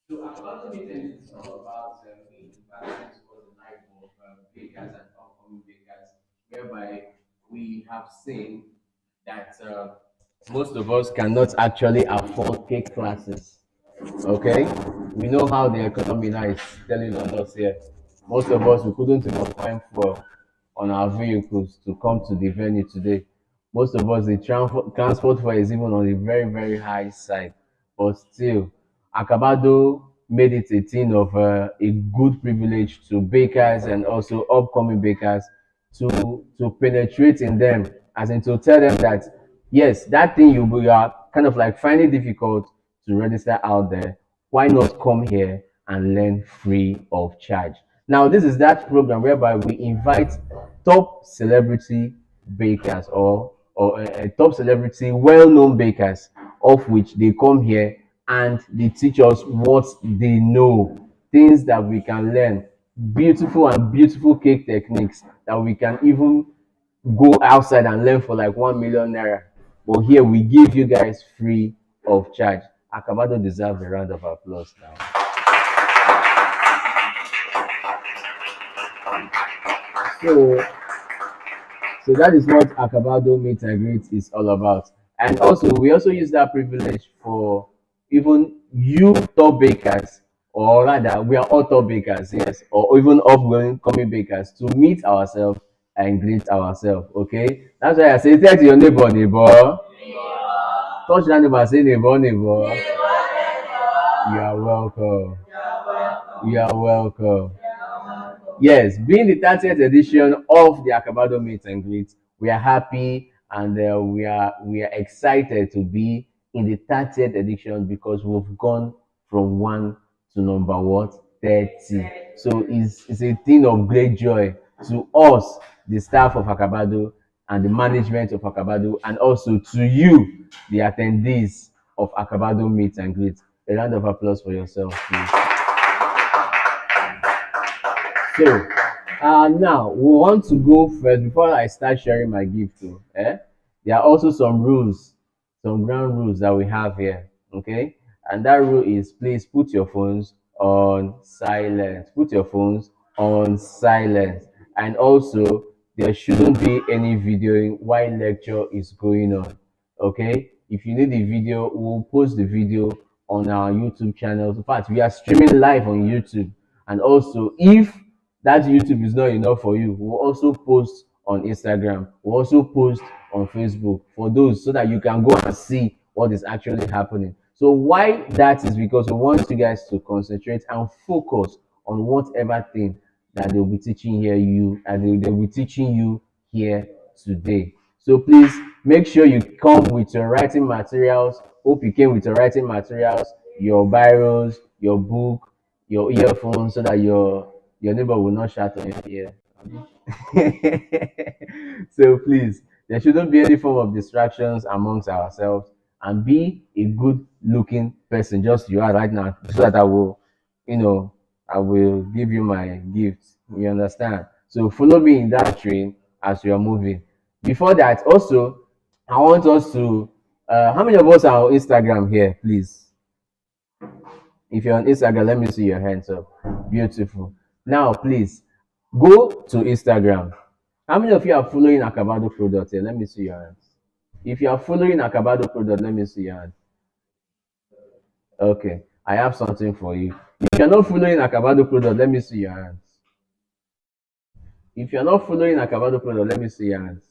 So Acabado meeting is all about being environment for the life of bakers and upcoming bakers, whereby we have seen that most of us cannot actually afford cake classes. Okay, we know how the economy now is telling on us here. Most of us we couldn't even find for on our vehicles to come to the venue today. Most of us the transport fare is even on the very high side, but still, Acabado made it a thing of a good privilege to bakers and also upcoming bakers to penetrate in them, as in to tell them that yes, that thing you are kind of like finding difficult to register out there, why not come here and learn free of charge? Now, this is that program whereby we invite top celebrity bakers or top celebrity well-known bakers, of which they come here and they teach us what they know, things that we can learn, beautiful cake techniques that we can even go outside and learn for like 1 million naira. But here we give you guys free of charge. Acabado deserves a round of applause now. So, so that is what Acabado Meet and Greet is all about. And also, we also use that privilege for even you top bakers, or rather, we are all top bakers, yes, or even upgoing coming bakers to meet ourselves and greet ourselves. Okay, that's why I say, tell to your neighbor, neighbor, touch that neighbor, say neighbor, neighbor. You are welcome. You are welcome. Yes, being the 30th edition of the Acabado Meet and Greet, we are happy and we are excited to be in the 30th edition because we've gone from one to number what 30. So it's a thing of great joy to us, the staff of Acabado and the management of Acabado, and also to you, the attendees of Acabado Meet and Greet. A round of applause for yourself, please. So, now we want to go first before I start sharing my gift. Too, there are also some rules, some ground rules that we have here. Okay, and that rule is please put your phones on silent. Put your phones on silent, and also there shouldn't be any videoing while lecture is going on. Okay, if you need the video, we'll post the video on our YouTube channel. In fact, we are streaming live on YouTube, and also if that YouTube is not enough for you, we'll also post on Instagram, we'll also post on Facebook for those so that you can go and see what is actually happening. So why that is because we want you guys to concentrate and focus on whatever thing that they'll be teaching here you and they'll be teaching you here today. So please make sure you come with your writing materials. Hope you came with your writing materials, your biros, your book, your earphones, so that your neighbor will not shout on your ear. So please, there shouldn't be any form of distractions amongst ourselves, and be a good looking person, just you are right now, so that I will, I will give you my gift. You understand? So follow me in that train as we are moving. Before that, also, I want us to, how many of us are on Instagram here, please? If you're on Instagram, let me see your hands up. Beautiful. Now, please go to Instagram. How many of you are following Acabado product here? Let me see your hands. If you are following Acabado product, let me see your hands. Okay, I have something for you. If you're not following Acabado product, let me see your hands. If you're not following Acabado product, let me see your hands.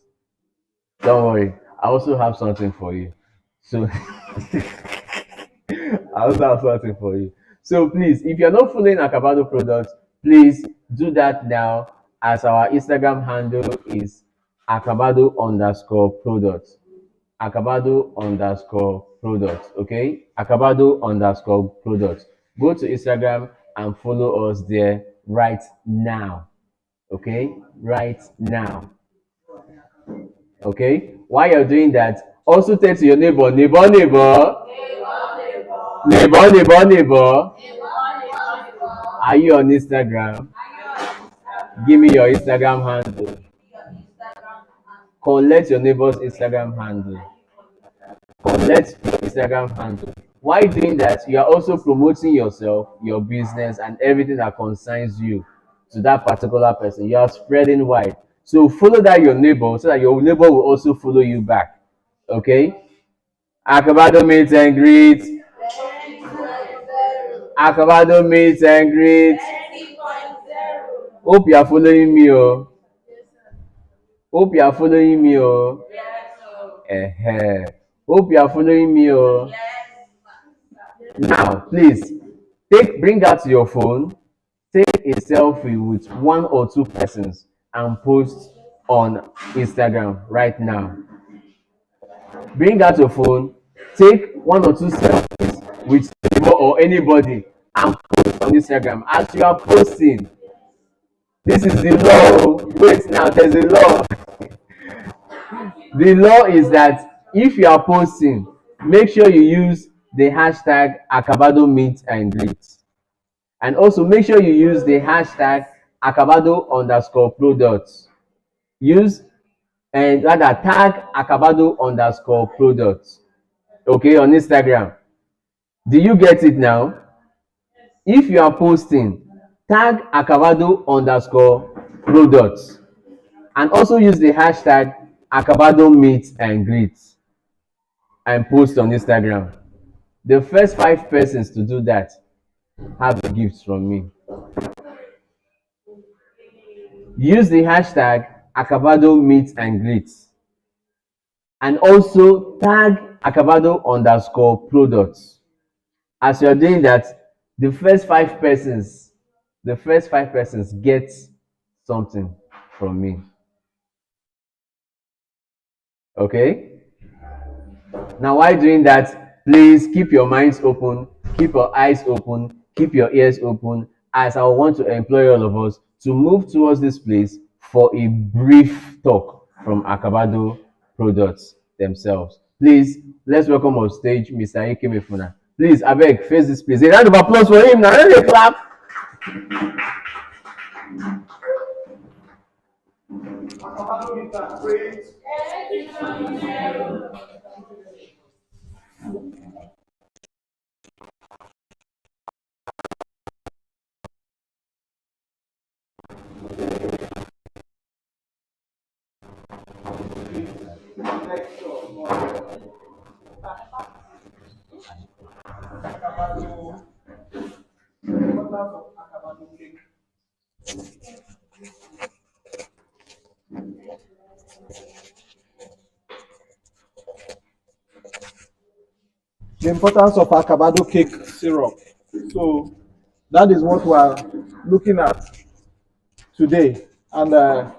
Don't worry, I also have something for you. So I also have something for you. So please, if you're not following Acabado products, please do that now, as our Instagram handle is Acabado underscore products. Acabado underscore products. Okay? Acabado underscore products. Go to Instagram and follow us there right now. Okay? Right now. Okay? While you're doing that, also tell to your neighbor, neighbor. Are you on Instagram? Give me your Instagram handle. Collect your neighbor's Instagram handle. Collect your Instagram handle. While doing that, you are also promoting yourself, your business, and everything that concerns you to that particular person. You are spreading wide. So follow that your neighbor so that your neighbor will also follow you back. Okay? Acabado meet and greet. Acabado meet and greet. Hope you are following me, oh. Hope you are following me, oh. Hope you are following me, oh. Now, please bring out your phone, take a selfie with one or two persons and post on Instagram right now. Bring out your phone, take one or two selfies with neighbor or anybody and post on Instagram. As you are posting, this is the law. Wait now, there's a law. The law is that if you are posting, make sure you use the hashtag Acabado meet and greet. And also make sure you use the hashtag Acabado underscore products. Use and rather tag Acabado underscore products. Okay, on Instagram. Do you get it now? If you are posting, tag Acabado underscore products. And also use the hashtag Acabado meet and greet and post on Instagram. The first 5 persons to do that have gifts from me. Use the hashtag Acabado meet and greet and also tag Acabado underscore products. As you're doing that, the first 5 persons get something from me. Okay? Now, while doing that, please keep your minds open, keep your eyes open, keep your ears open, as I want to employ all of us to move towards this place for a brief talk from Acabado products themselves. Please, let's welcome on stage Mr. Ikemefuna. Please, abeg, face this place. A round of applause for him now. Let me clap. The importance of Acabado cake syrup. So that is what we are looking at today. And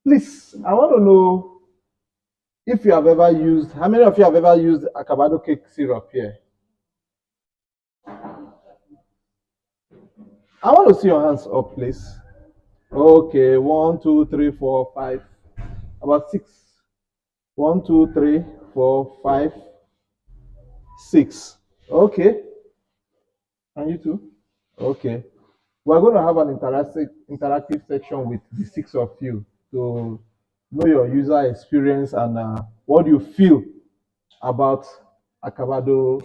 please, I want to know if you have ever used, how many of you have ever used Acabado cake syrup here? I want to see your hands up, please. Okay, 1, 2, 3, 4, 5, about 6. 1, 2, 3, 4, 5, 6. Okay, and you too? Okay. We're going to have an interactive section with the 6 of you to know your user experience and what you feel about Acabado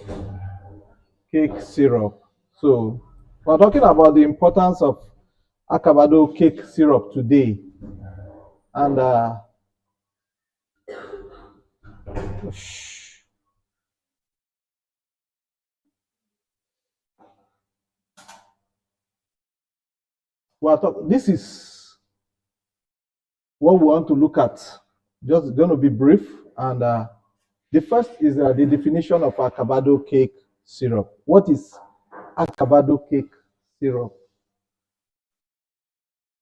cake syrup. So we're talking about the importance of Acabado cake syrup today. And this is what we want to look at. Just going to be brief. And the first is the definition of Acabado cake syrup. What is Acabado cake syrup?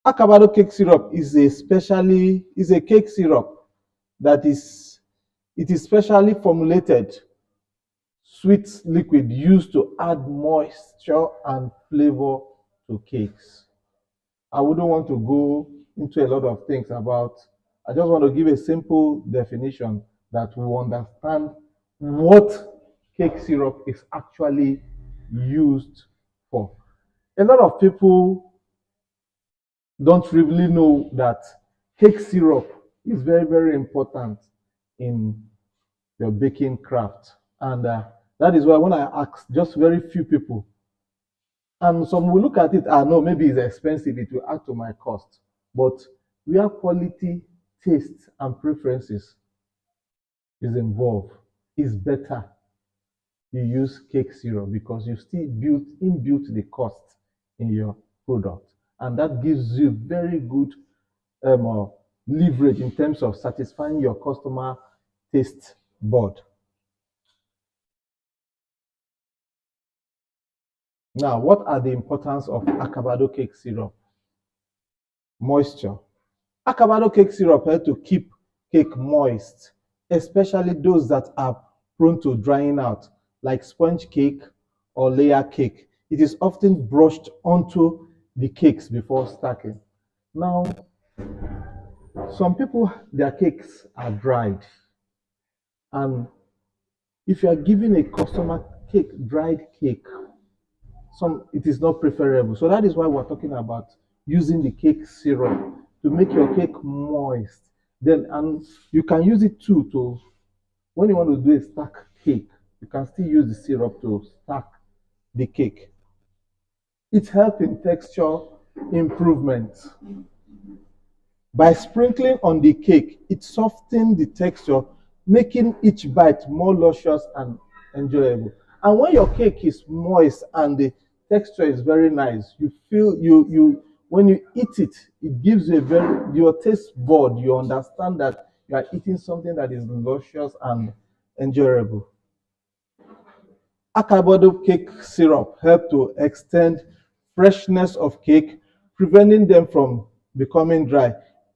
Acabado cake syrup is a cake syrup that is specially formulated sweet liquid used to add moisture and flavor to cakes. I wouldn't want to go into a lot of things about. I just want to give a simple definition that we understand what cake syrup is actually used for. A lot of people don't really know that cake syrup is very, very important in your baking craft. And That is why when I ask just very few people, and some will look at it, no, maybe it's expensive, it will add to my cost. But where quality, taste, and preferences is involved, is better you use cake syrup because you still inbuilt the cost in your product. And that gives you very good uh, leverage in terms of satisfying your customer taste bud. Now, what are the importance of Acabado cake syrup? Moisture. Acabado cake syrup helps to keep cake moist, especially those that are prone to drying out, like sponge cake or layer cake. It is often brushed onto the cakes before stacking. Now, some people, their cakes are dried, and if you are giving a customer dried cake, it is not preferable. So that is why we're talking about using the cake syrup to make your cake moist. Then and you can use it too to when you want to do a stack cake, you can still use the syrup to stack the cake. It helps in texture improvement. By sprinkling on the cake, it softens the texture, making each bite more luscious and enjoyable. And when your cake is moist and the texture is very nice, you feel you when you eat it, it gives you a very your taste bud. You understand that you are eating something that is luscious and enjoyable. Acabado cake syrup help to extend freshness of cake, preventing them from becoming dry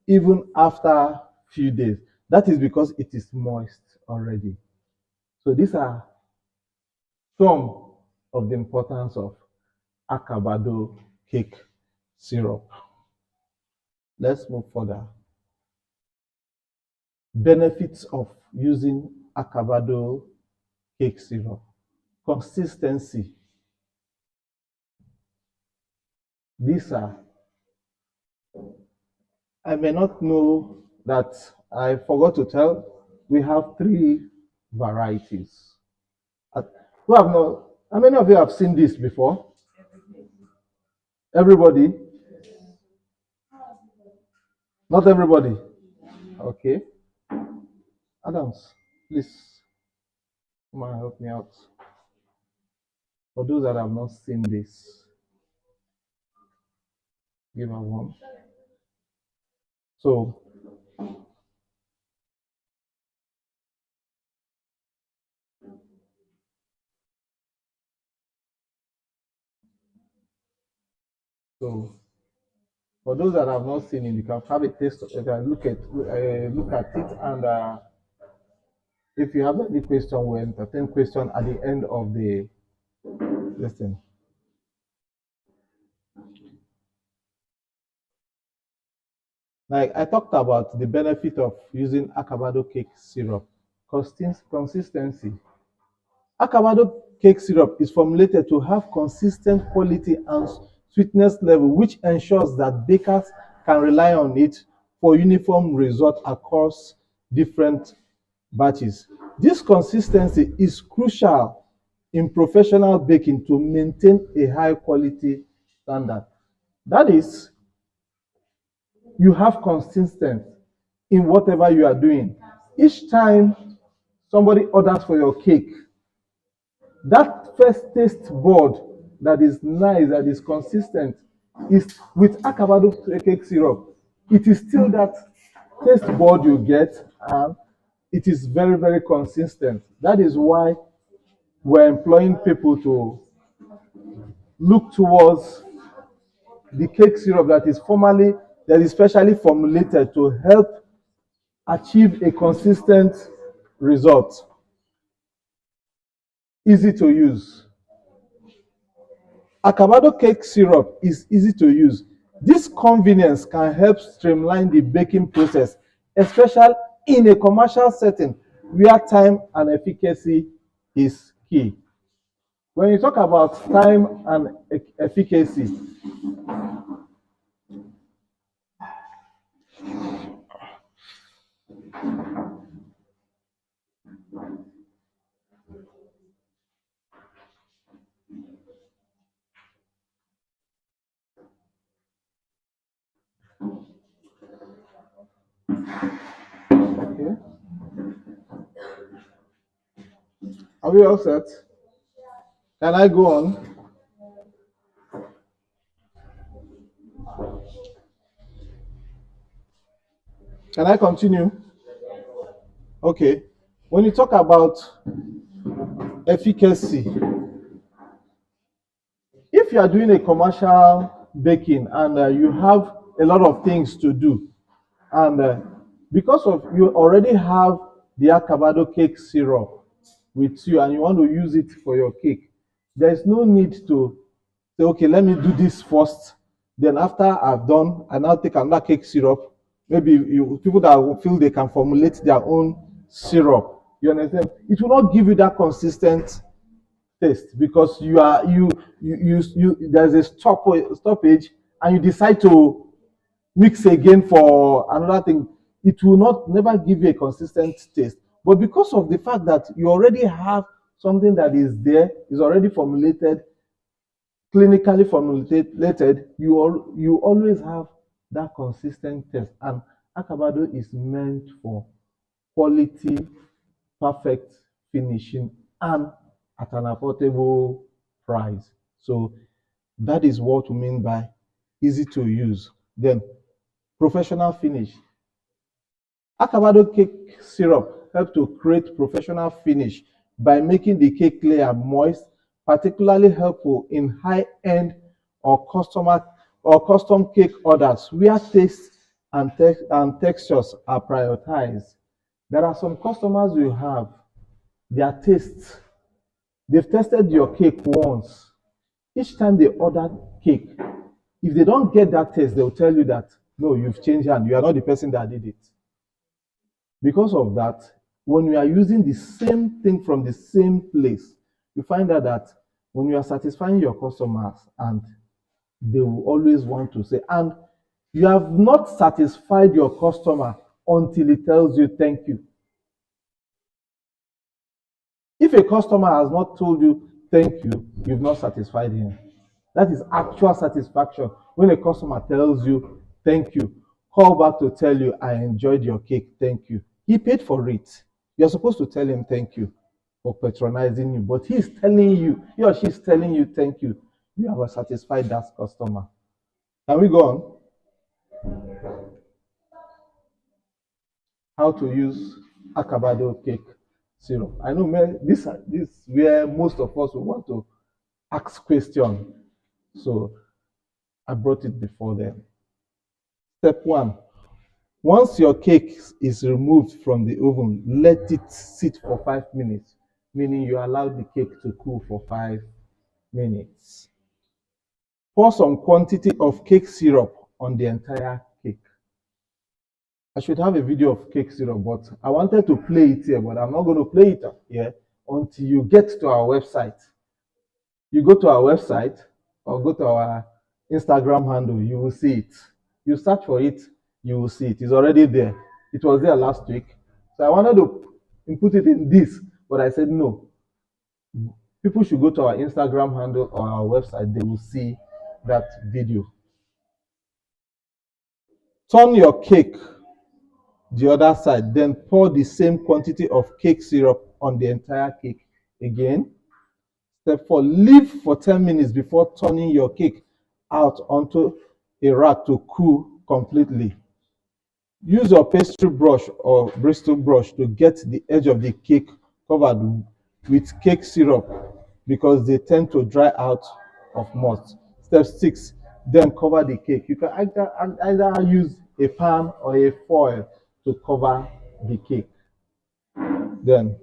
even after few days. That is because it is moist already. So these are some of the importance of Acabado cake syrup. Let's move further. Benefits of using Acabado cake syrup. Consistency. These are I may not know that I forgot to tell. We have three varieties. Uh, Who have not? How many of you have seen this before? Everybody? Not everybody. Okay. Adams, please come and help me out. For those that have not seen this, give her one. So, so for those that have not seen it, you can have a taste. You can look at it, and if you have any question, we'll entertain question at the end of the lesson. Like I talked about the benefit of using Acabado cake syrup. Consistency. Acabado cake syrup is formulated to have consistent quality and sweetness level, which ensures that bakers can rely on it for uniform result across different batches. This consistency is crucial in professional baking to maintain a high quality standard. That is, you have consistency in whatever you are doing. Each time somebody orders for your cake, that first taste board that is nice, that is consistent, is with Acabado cake syrup. It is still that taste board you get, and it is very, very consistent. That is why we're employing people to look towards the cake syrup that is specially formulated to help achieve a consistent result. Easy to use. Acabado cake syrup is easy to use. This convenience can help streamline the baking process, especially in a commercial setting where time and efficacy is key. When you talk about time and efficacy, Okay. Are we all set? Can I go on? Can I continue? Okay. When you talk about efficacy, if you are doing a commercial baking and you have a lot of things to do, and because of you already have the Acabado cake syrup with you and you want to use it for your cake, there's no need to say, okay, let me do this first. Then after I've done, I now take another cake syrup. Maybe people that feel they can formulate their own syrup. You understand? It will not give you that consistent taste because you there's a stoppage and you decide to mix again for another thing. It will not never give you a consistent taste. But because of the fact that you already have something that is there, is already formulated, clinically formulated, you always have that consistent taste. And Acabado is meant for quality, perfect finishing, and at an affordable price. So that is what we mean by easy to use. Then professional finish. Acabado cake syrup helps to create professional finish by making the cake layer moist, particularly helpful in high-end or custom cake orders where taste and textures are prioritized. There are some customers you have, their tastes, they've tested your cake once. Each time they order cake, if they don't get that taste, they'll tell you that, no, you've changed and you are not the person that did it. Because of that, when you are using the same thing from the same place, you find out that when you are satisfying your customers and they will always want to say, and you have not satisfied your customer until he tells you thank you. If a customer has not told you thank you, you've not satisfied him. That is actual satisfaction. When a customer tells you thank you, call back to tell you, I enjoyed your cake, thank you. He paid for it. You're supposed to tell him thank you for patronizing you, but he or she's telling you thank you. You have satisfied that customer. Can we go on? How to use Acabado cake syrup. I know this where most of us will want to ask question. So I brought it before them. Step one, once your cake is removed from the oven, let it sit for 5 minutes, meaning you allow the cake to cool for 5 minutes. Pour some quantity of cake syrup on the entire cake. I should have a video of cake syrup, but I wanted to play it here, but I'm not going to play it here until you get to our website. You go to our website or go to our Instagram handle, you will see it. You search for it, you will see it. It's already there. It was there last week. So I wanted to input it in this, but I said no. People should go to our Instagram handle or our website, they will see that video. Turn your cake the other side, then pour the same quantity of cake syrup on the entire cake again. Step 4, leave for 10 minutes before turning your cake out onto a rack to cool completely. Use your pastry brush or Bristol brush to get the edge of the cake covered with cake syrup because they tend to dry out of moist. Step 6, then cover the cake. You can either use a pan or a foil to cover the cake. Then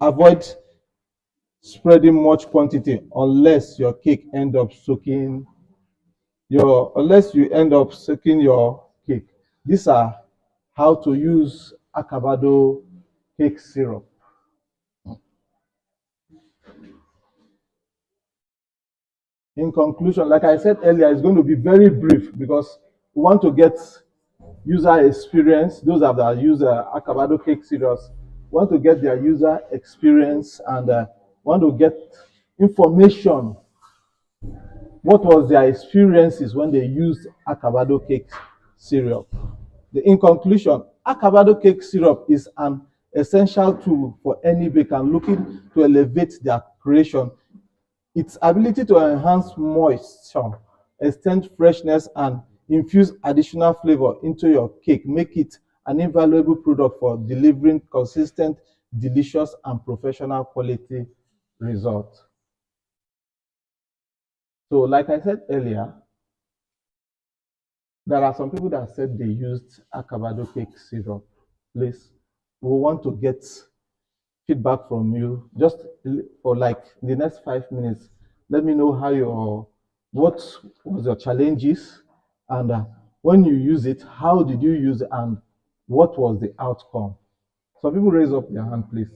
avoid spreading much quantity unless your cake end up soaking unless you end up soaking your cake. These are how to use Acabado cake syrup. In conclusion, like I said earlier, it's going to be very brief because we want to get user experience. Those that use Acabado cake syrup want to get their user experience and want to get information what was their experiences when they used Acabado cake syrup. In conclusion, Acabado cake syrup is an essential tool for any baker looking to elevate their creation. Its ability to enhance moisture, extend freshness, and infuse additional flavor into your cake make it an invaluable product for delivering consistent, delicious, and professional quality results. So, like I said earlier, there are some people that said they used Acabado cake syrup. Please, we want to get feedback from you just for like the next 5 minutes. Let me know how what was your challenges, and when you use it, how did you use it, and what was the outcome? Some people raise up their hand, please.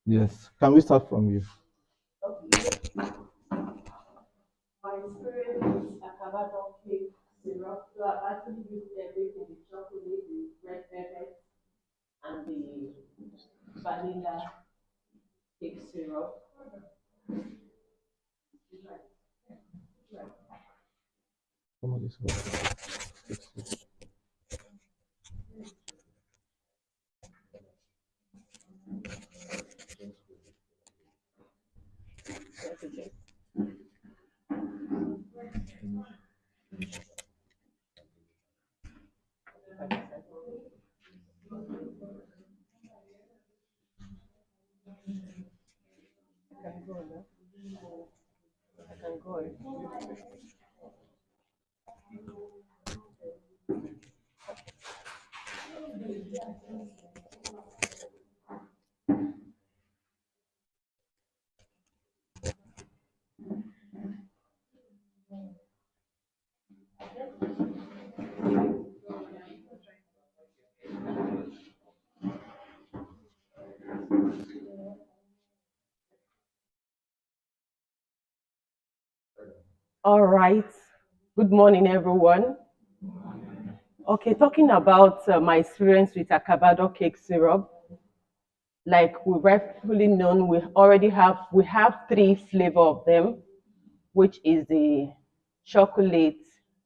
Yes, can we start from you? My experience with Acabado cake syrup, so I've actually used everything: the chocolate, the red velvet, and the vanilla cake syrup. I can go now. I can go. All right. Good morning, everyone. Okay, talking about my experience with Acabado cake syrup. Like we rightfully known, we have three flavor of them, which is the chocolate,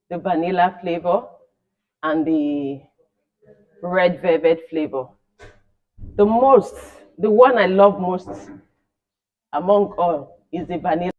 the vanilla flavor, and the red velvet flavor. The most, the one I love most among all is the vanilla.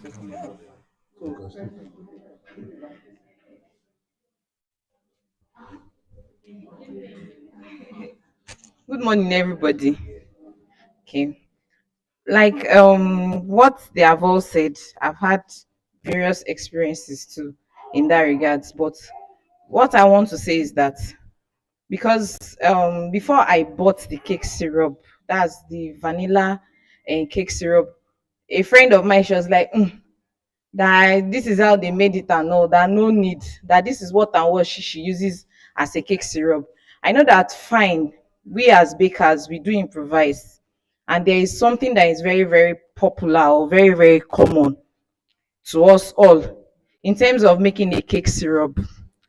Good morning, everybody. Okay, like what they have all said, I've had various experiences too in that regards. But what I want to say is that because before I bought the cake syrup, that's the vanilla and cake syrup, a friend of mine, she was like, that this is how they made it and all that, no need, that this is what and what she uses as a cake syrup. I know that fine, we as bakers we do improvise, and there is something that is very very popular or very very common to us all in terms of making a cake syrup.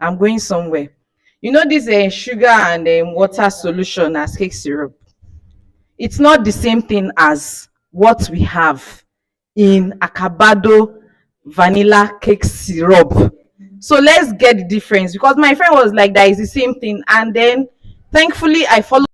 I'm going somewhere. You know this sugar and water solution as cake syrup, it's not the same thing as what we have in Acabado vanilla cake syrup. So let's get the difference, because my friend was like that is the same thing, and then thankfully I followed.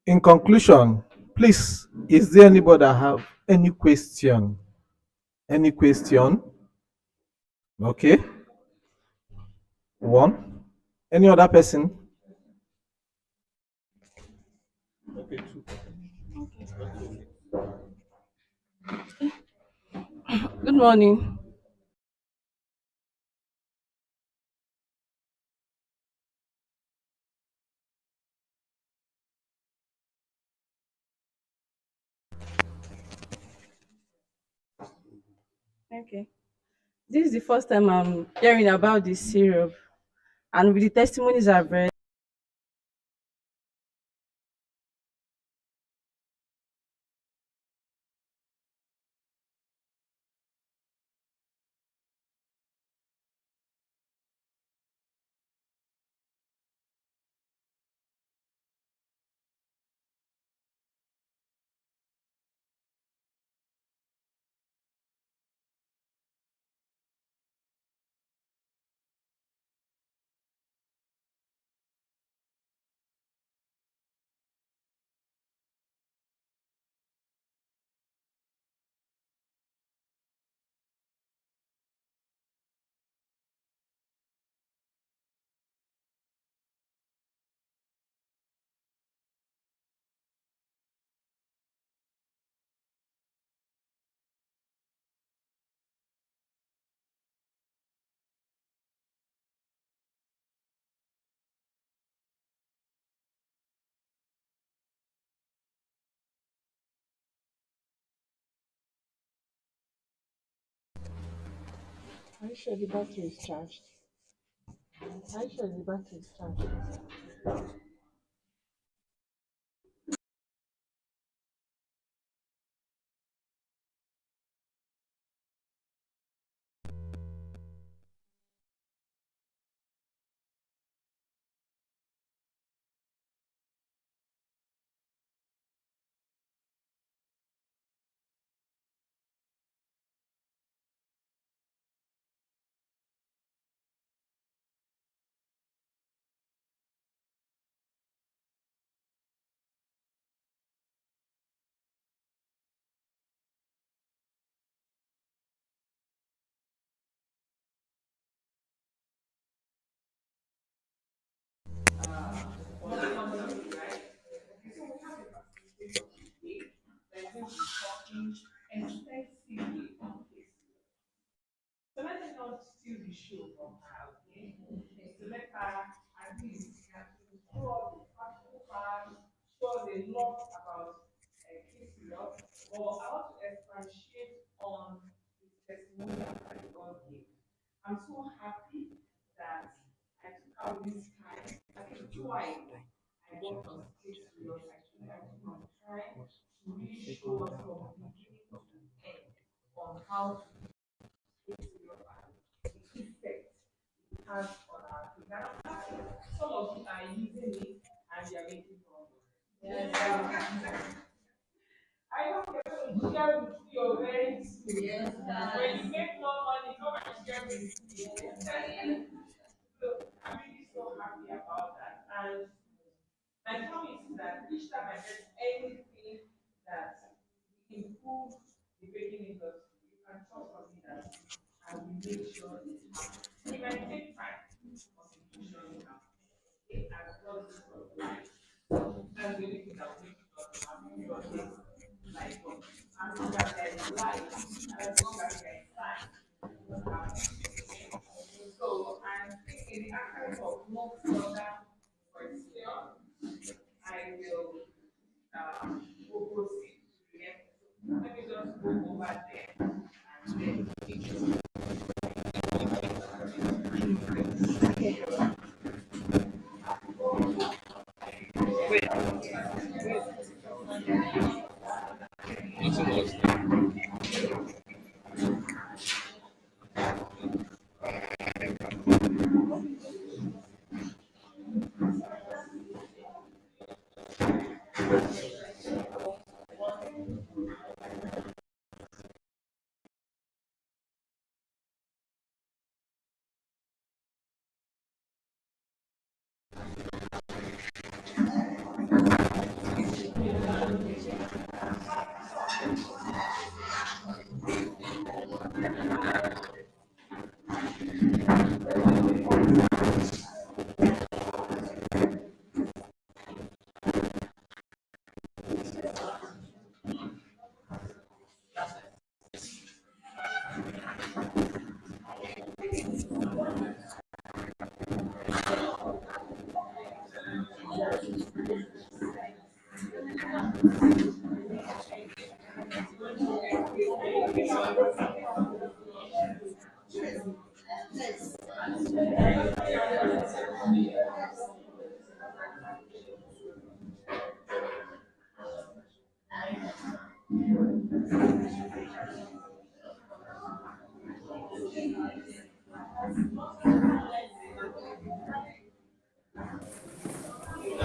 In conclusion, please, is there anybody that have any question? Any question? Okay, one. Any other person? Good morning. Okay. This is the first time I'm hearing about this syrup, and with the testimonies I've read, Are you sure the battery is charged? Are you sure the battery is charged?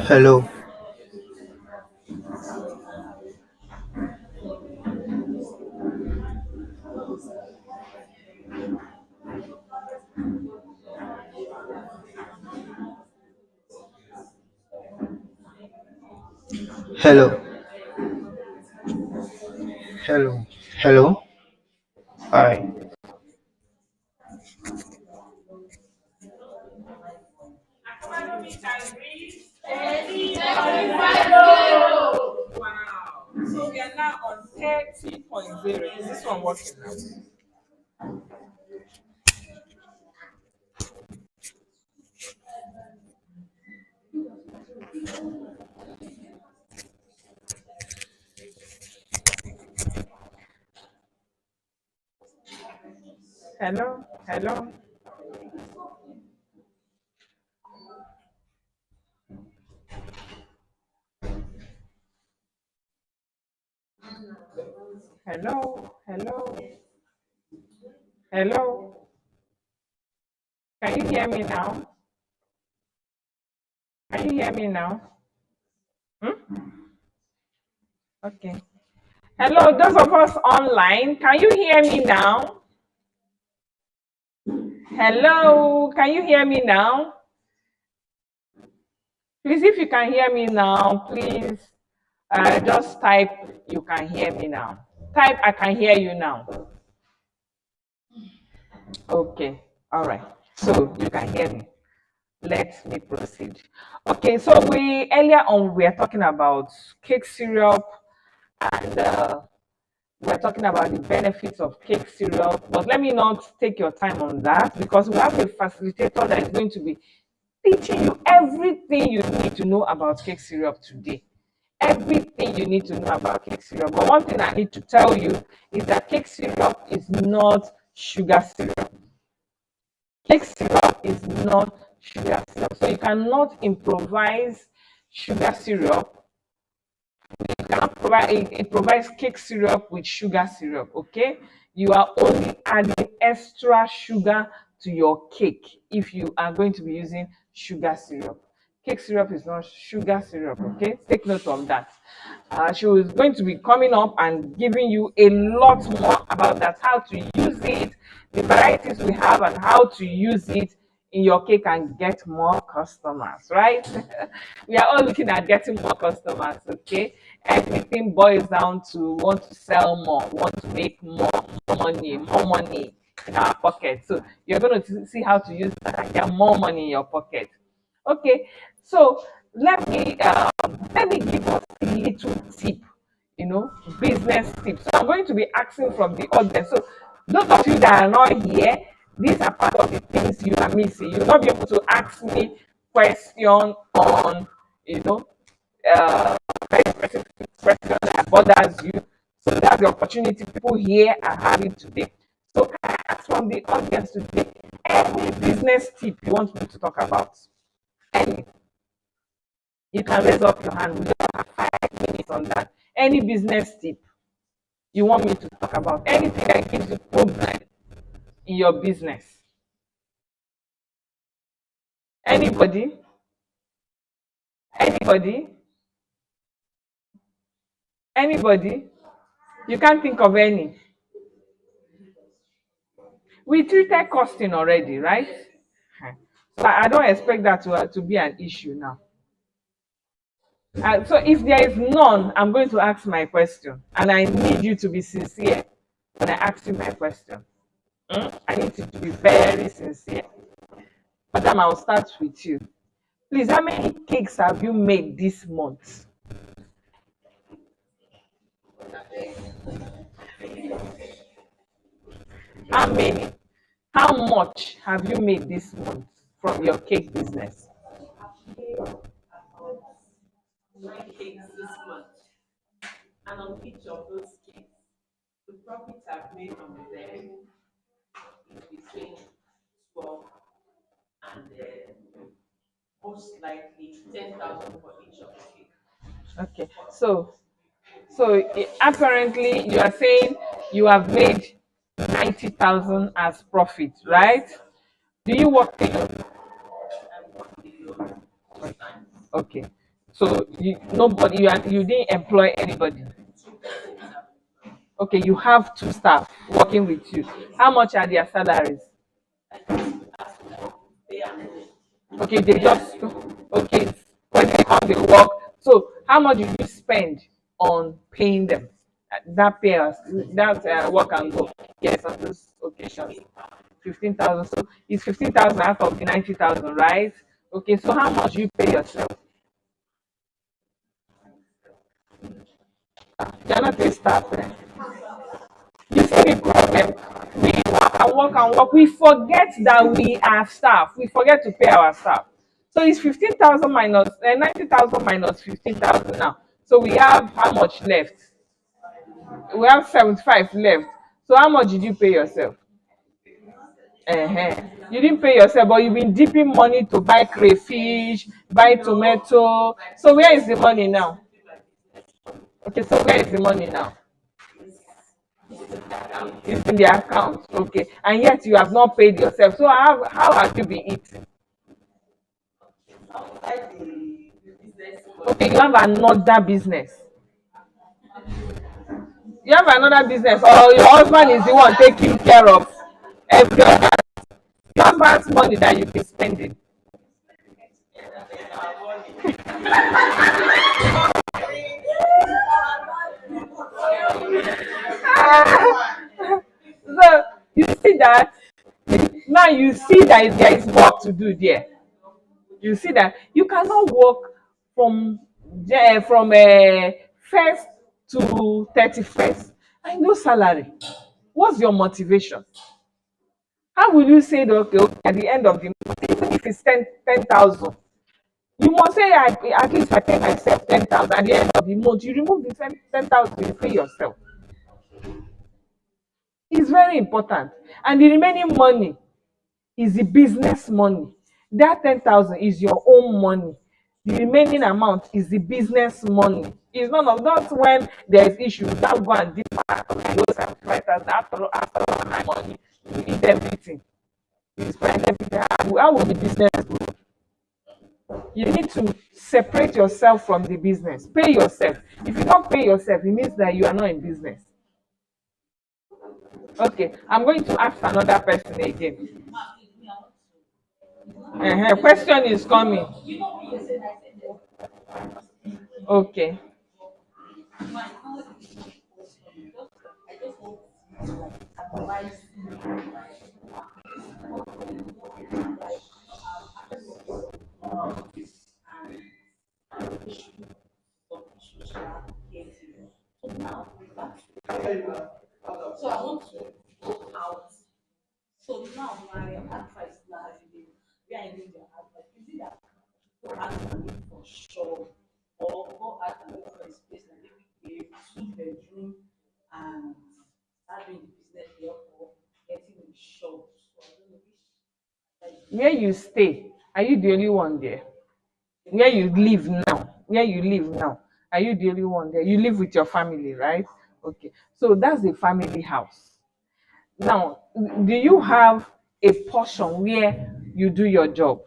Hello, hello, hello, hello. Hi. So we are now on 30.0. Is this one working now? Hello? Hello. Hello. Hello. Hello. Can you hear me now? Can you hear me now? Hmm? Okay. Hello, those of us online. Can you hear me now? Hello. Can you hear me now? Please, if you can hear me now, please just type you can hear me now. Type I can hear you now. Okay. All right. So you can hear me. Let me proceed. Okay. So we earlier on we were talking about cake syrup and we're talking about the benefits of cake syrup. But let me not take your time on that because we have a facilitator that is going to be teaching you everything you need to know about cake syrup today. Everything you need to know about cake syrup. But one thing I need to tell you is that cake syrup is not sugar syrup. Cake syrup is not sugar syrup. So you cannot improvise sugar syrup. You cannot provide it provides cake syrup with sugar syrup. Okay, you are only adding extra sugar to your cake if you are going to be using sugar syrup. Cake syrup is not sugar syrup. Okay, take note of that. She was going to be coming up and giving you a lot more about that, how to use it, the varieties we have, and how to use it in your cake and get more customers, right? We are all looking at getting more customers, okay? Everything boils down to want to sell more, want to make more money in our pocket. So you're going to see how to use that and get more money in your pocket. Okay, so let me give us a little tip, business tips. So I'm going to be asking from the audience. So those of you that are not here, these are part of the things you are missing. You'll not be able to ask me question on, you know, very specific question that bothers you. So that's the opportunity people here are having today. So can I ask from the audience today any business tip you want me to talk about? Any? You can raise up your hand. We just have 5 minutes on that. Any business tip you want me to talk about? Anything that gives you problem in your business? Anybody? Anybody? Anybody? You can't think of any. We treated costing already, right? So I don't expect that to be an issue now. So if there is none, I'm going to ask my question. And I need you to be sincere when I ask you my question. I need you to be very sincere. Madam, I'll start with you. Please, how many cakes have you made this month? How many? How much have you made this month from your cake business? 9 cakes this month. And on each of those cakes, the profits I've made on them is between 12 and most likely 10,000 for each of the cake. Okay, so apparently you are saying you have made 90,000 as profit, right? Do you work alone? Okay, so you didn't employ anybody. Okay, you have 2 staff working with you. How much are their salaries? Okay, they just okay when they come they work. So how much did you spend on paying them? That pay us that work and go. Yes, on those occasions. 15,000. So it's 15,000 out of the 90,000, right? Okay, so how much you pay yourself? You're not a staff. You see the problem? We work and work and work. We forget that we are staff. We forget to pay our staff. So it's 15,000 minus 90,000 minus 15,000 now. So we have how much left? We have 75 left. So how much did you pay yourself? You didn't pay yourself, but you've been dipping money to buy crayfish, buy tomato. So where is the money now? Okay, so where is the money now? It's in the account. Okay, and yet you have not paid yourself. So how have you been eating? Okay, you have another business. You have another business, or your husband is the one taking care of every other your husband's money that you've been spending. So you see that now you see that there is work to do there. You see that you cannot work from first to 31st and no salary. What's your motivation? How will you say that okay, at the end of the month, even if it's 10,000, you must say at least I pay myself 10,000 at the end of the month. You remove the 10,000, you pay yourself. It's very important. And the remaining money is the business money. That 10,000 is your own money. The remaining amount is the business money. It's none of that when there's issues. Now go and dip those 5,000 after all my money. You eat everything. You spend everything. How will the business grow? You need to separate yourself from the business. Pay yourself. If you don't pay yourself, it means that you are not in business. Okay, I'm going to ask another person again. Question is coming. Okay. Where you stay, are you the only one there? Where you live now, are you the only one there? You live with your family, right? Okay, so that's the family house. Now, do you have a portion where you do your job?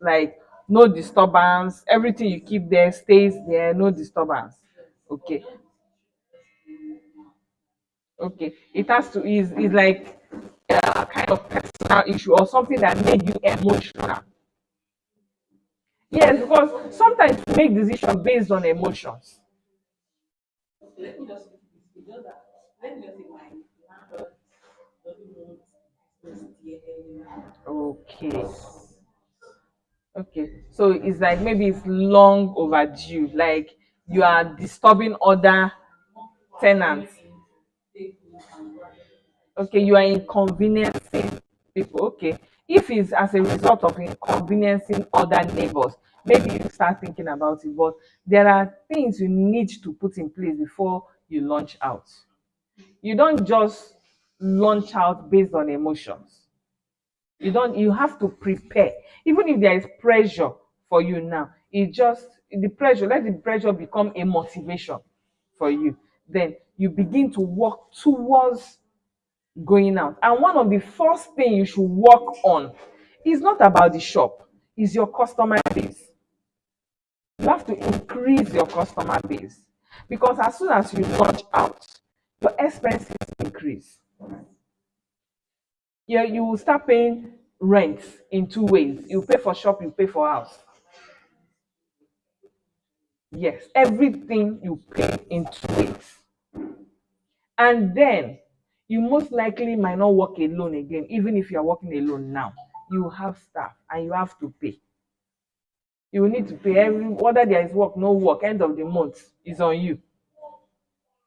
Like no disturbance, everything you keep there stays there, no disturbance. Okay, okay. It has to is like a kind of personal issue or something that made you emotional. Yes, because sometimes you make decisions based on emotions. Okay. Okay. So it's like maybe it's long overdue. Like you are disturbing other tenants. Okay, you are inconveniencing people. Okay. If it's as a result of inconveniencing other neighbors, maybe you start thinking about it. But there are things you need to put in place before you launch out. You don't just launch out based on emotions. You have to prepare. Even if there is pressure for you now, it just the pressure, let the pressure become a motivation for you. Then you begin to work towards going out. And one of the first things you should work on is not about the shop, is your customer base. You have to increase your customer base because as soon as you launch out, your expenses increase. You will start paying rent in two ways. You pay for shop, you pay for house. Yes, everything you pay in two ways. And then you most likely might not work alone again, even if you are working alone now. You have staff and you have to pay. You will need to pay whether there is work, no work, end of the month is on you.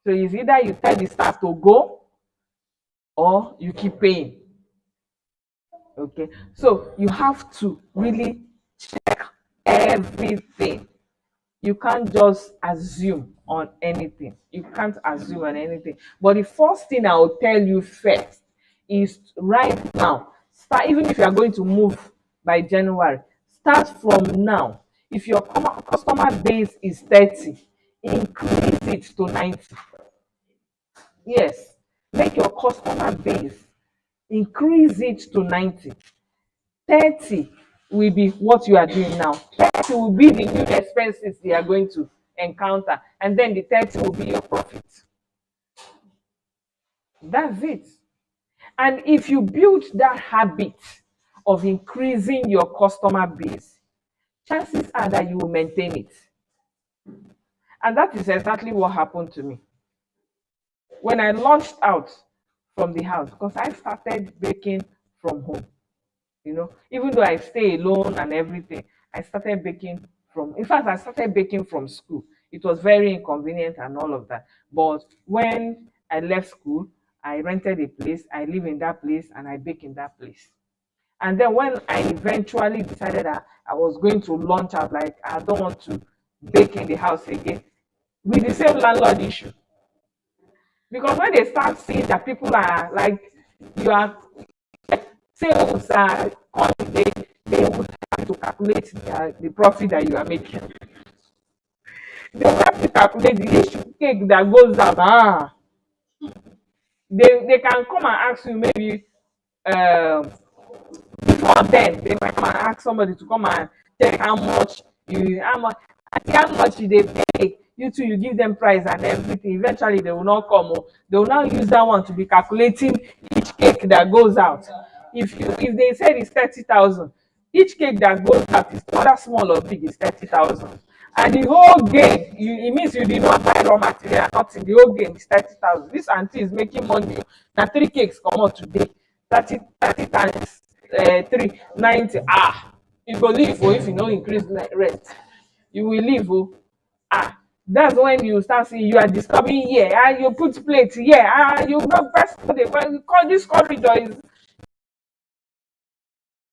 So it's either you tell the staff to go or you keep paying. Okay, so you have to really check everything. You can't just assume on anything. You can't assume on anything. But the first thing I will tell you first is right now. Start, even if you are going to move by January, start from now. If your customer base is 30, increase it to 90. Yes, make your customer base, increase it to 90. 30 will be what you are doing now. 30 will be the new expenses you are going to encounter, and then the 30 will be your profit. That's it. And if you build that habit of increasing your customer base, chances are that you will maintain it. And that is exactly what happened to me. When I launched out from the house, because I started baking from home, even though I stay alone and everything, I started baking from, in fact, I started baking from school. It was very inconvenient and all of that. But when I left school, I rented a place, I live in that place, and I bake in that place. And then when I eventually decided that I was going to launch out, like I don't want to bake in the house again, with the same landlord issue. Because when they start seeing that people are like, you are, sales are coming, they will have to calculate the profit that you are making. They will have to calculate the issue cake that goes out. They can come and ask you maybe before then they might come and ask somebody to come and check how much they pay. You too, you give them price and everything. Eventually they will not come. They will now use that one to be calculating each cake that goes out. If they said it's 30,000, each cake that goes out is whether small or big is 30,000. And the whole game, it means you did not buy raw material, nothing. The whole game is 30,000. This auntie is making money. Now 3 cakes come out today. 30 times 3, 90. You go leave if you don't increase rent. You will leave. That's when you start seeing you are disturbing here. You put plates here. You go first. This corridor is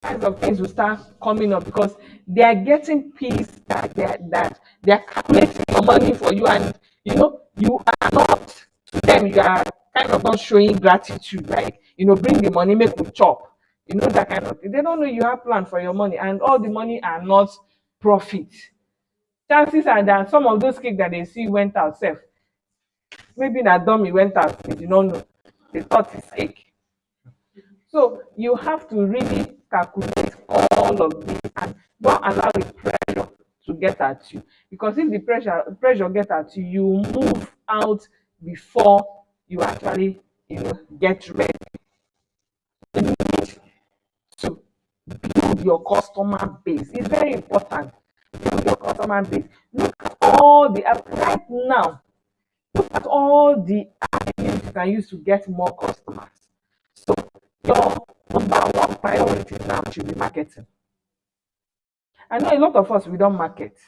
kinds of things will start coming up because they are getting peace that they are calculating your money for you, and you are not, to them you are kind of not showing gratitude, like bring the money, make we chop, that kind of thing. They don't know you have plan for your money, and all the money are not profit. Chances are that some of those cake that they see went out safe, maybe na dummy went out, they did not know, they thought it's cake. So you have to really calculate all of this and don't allow the pressure to get at you. Because if the pressure get at you, you move out before you actually get ready. You need to build your customer base. It's very important. Build your customer base. Look at all the right now. Look at all the avenues you can use to get more customers. So your number one priority now should be marketing. I know a lot of us, we don't market.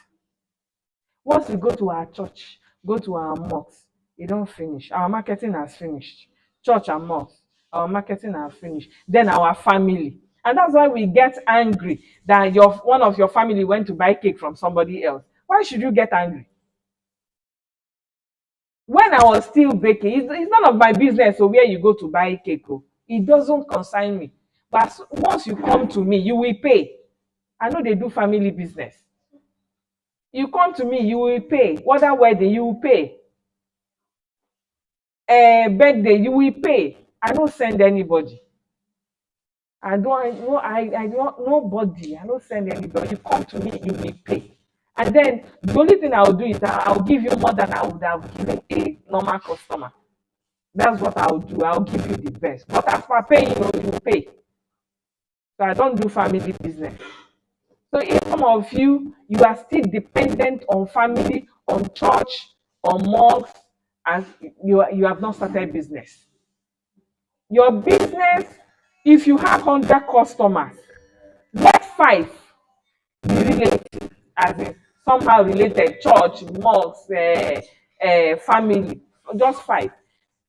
Once we go to our church, go to our mosque, it don't finish. Our marketing has finished. Church and mosque, our marketing has finished. Then our family. And that's why we get angry that one of your family went to buy cake from somebody else. Why should you get angry? When I was still baking, it's none of my business. So where you go to buy cake, it doesn't concern me. But once you come to me, you will pay. I know they do family business. You come to me, you will pay. Whether wedding, you will pay. Birthday, you will pay. I don't send anybody. I don't nobody. I don't send anybody. You come to me, you will pay. And then the only thing I'll do is I'll give you more than I would have given a normal customer. That's what I'll do. I'll give you the best. But as for paying, you pay. So I don't do family business. So if some of you are still dependent on family, on church, on mosques, and you have not started business. Your business, if you have 100 customers, let 5 be related, as in somehow related, church, mosques, family, just 5.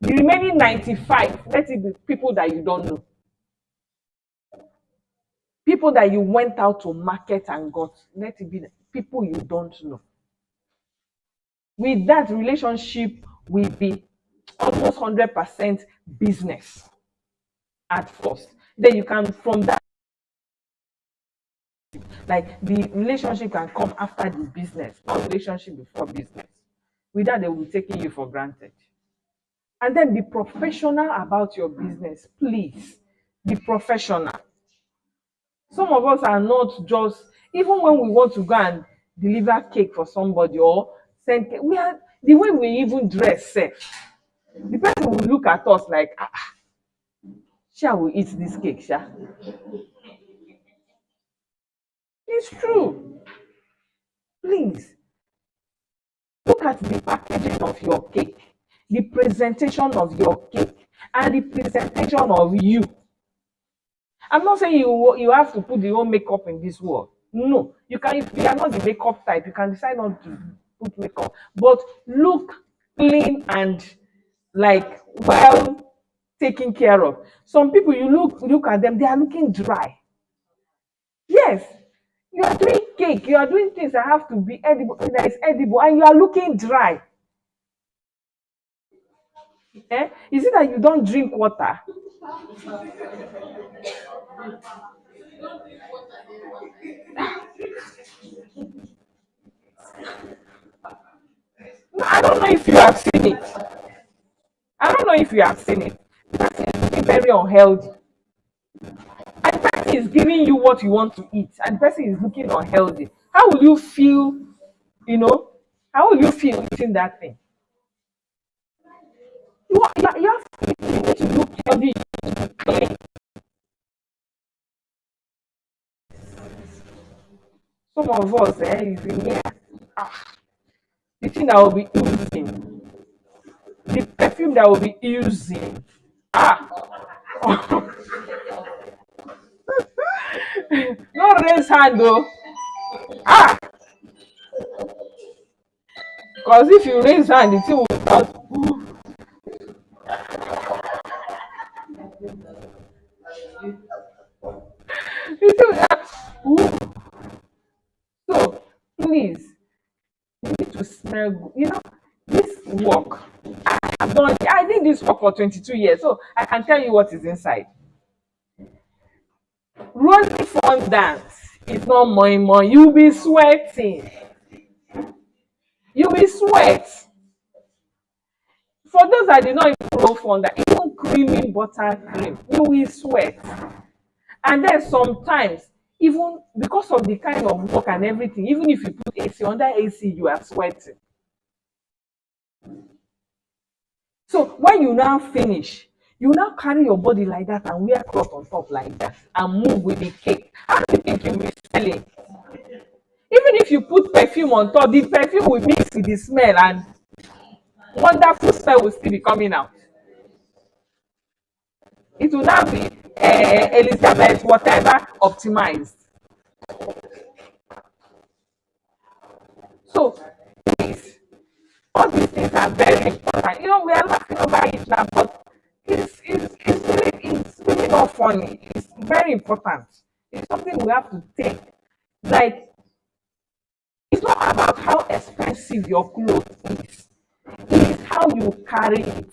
The remaining 95, let it be people that you don't know. People that you went out to market and got, let it be people you don't know. With that, relationship will be almost 100% business. at first. Then you can, from that, like the relationship can come after the business, not relationship before business. Without, they will be taking you for granted. And then be professional about your business, please. Be professional. Some of us are not just, even when we want to go and deliver cake for somebody or send cake, we are, the way we even dress safe. The person will look at us like, shall we eat this cake, sha? It's true. Please look at the packaging of your cake, the presentation of your cake, and the presentation of you. I'm not saying you have to put the whole makeup in this world. No, you can. If you are not the makeup type, you can decide not to put makeup. But look clean and like well taken care of. Some people, you look at them, they are looking dry. Yes, you are doing cake, you are doing things that have to be edible, that is edible, and you are looking dry. Is it that you don't drink water? No, I don't know if you have seen it. I don't know if you have seen it. It's looking very unhealthy. And the person is giving you what you want to eat, and the person is looking unhealthy. How will you feel? You know, how will you feel eating that thing? You have you need to look healthy, clean. Some of us, is in here. The thing that will be using, the perfume that will be using. No raise hand though. Because if you raise hand, the thing will start. The thing will start. So please, you need to smell good. This work, I did this work for 22 years, so I can tell you what is inside. Rolling fondant is not more. You'll be sweating. You'll be sweat. For those that did not even roll fondant, even creamy butter cream, you will sweat. And then sometimes, even because of the kind of work and everything, even if you put AC under AC, you are sweating. So when you now finish, you now carry your body like that and wear cloth on top like that and move with the cake. How do you think you will smell it? Even if you put perfume on top, the perfume will mix with the smell and wonderful smell will still be coming out. It will now be Elizabeth whatever optimized. So please, all these things are very important. We are laughing over it now, but it's really not funny. It's very important. It's something we have to take. Like, it's not about how expensive your clothes is. It is how you carry it.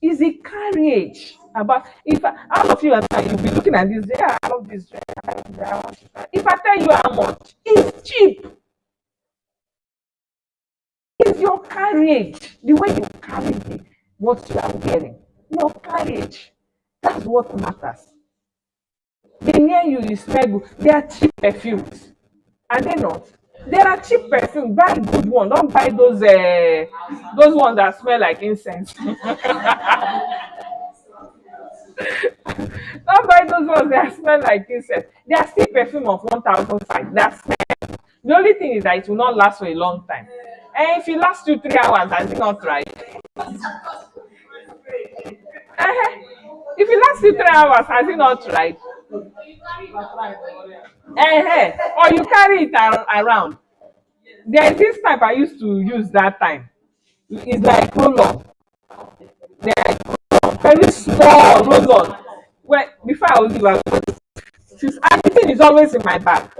It's the carriage. About if all of you are you'll be looking at this, yeah, I love this dress. If I tell you how much, it's cheap. It's your carriage, the way you carry what you are wearing. Your carriage. That's what matters. The near you smell good. They are cheap perfumes. Are they not? There are cheap perfumes. Buy good one. Don't buy those ones that smell like incense. Don't buy those ones that smell like incense. They are still perfume of 1,005. That smell. The only thing is that it will not last for a long time. And if it lasts 2-3 hours, has it not tried? If it lasts 2-3 hours, has it not tried? Or you carry it around. There is this type I used to use that time. It's like roll-on. They're very small roll-on. Well, before I was even, everything is always in my bag.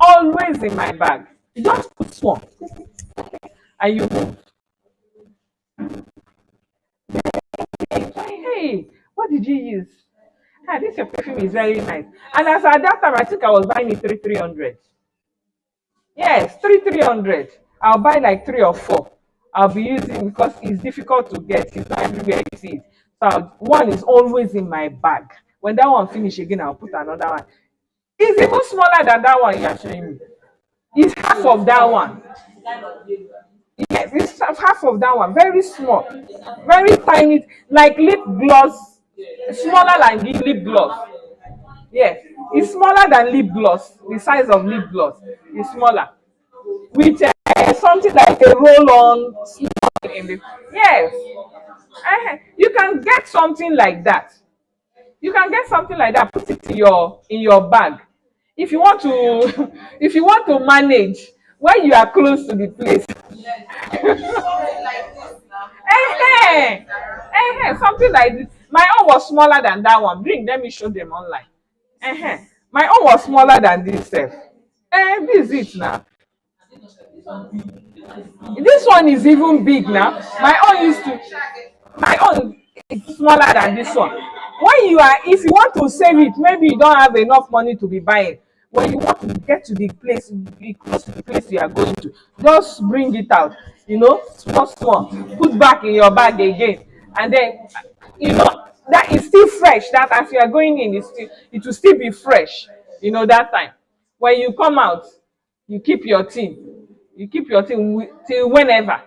Always in my bag. You just put small. And you move. Hey, what did you you use? Ah, this your perfume is very nice. And as at that time, I think I was buying it 300. Yes, 300. I'll buy like three or four. I'll be using because it's difficult to get. It's not everywhere you see it. One is always in my bag. When that one finish again, I'll put another one. It's even smaller than that one you're showing me. It's half of that one. Yes, it's half of that one. Very small, very tiny, like lip gloss, smaller than lip gloss. Yes, it's smaller than lip gloss. The size of lip gloss is smaller. With something like a roll-on small in the yes. You can get something like that. You can get something like that. Put it in your bag. If you want to, if you want to manage when you are close to the place. Something like this. My own was smaller than that one. Bring, let me show them online. My own was smaller than this self. This is it now. This one is even big now. My own is smaller than this one. If you want to save it, maybe you don't have enough money to be buying. When you want to get to the place, be close to the place you are going to, just bring it out, small, put back in your bag again, and then, that is still fresh. That as you are going in, it will still be fresh, that time. When you come out, you keep your thing. You keep your thing till whenever.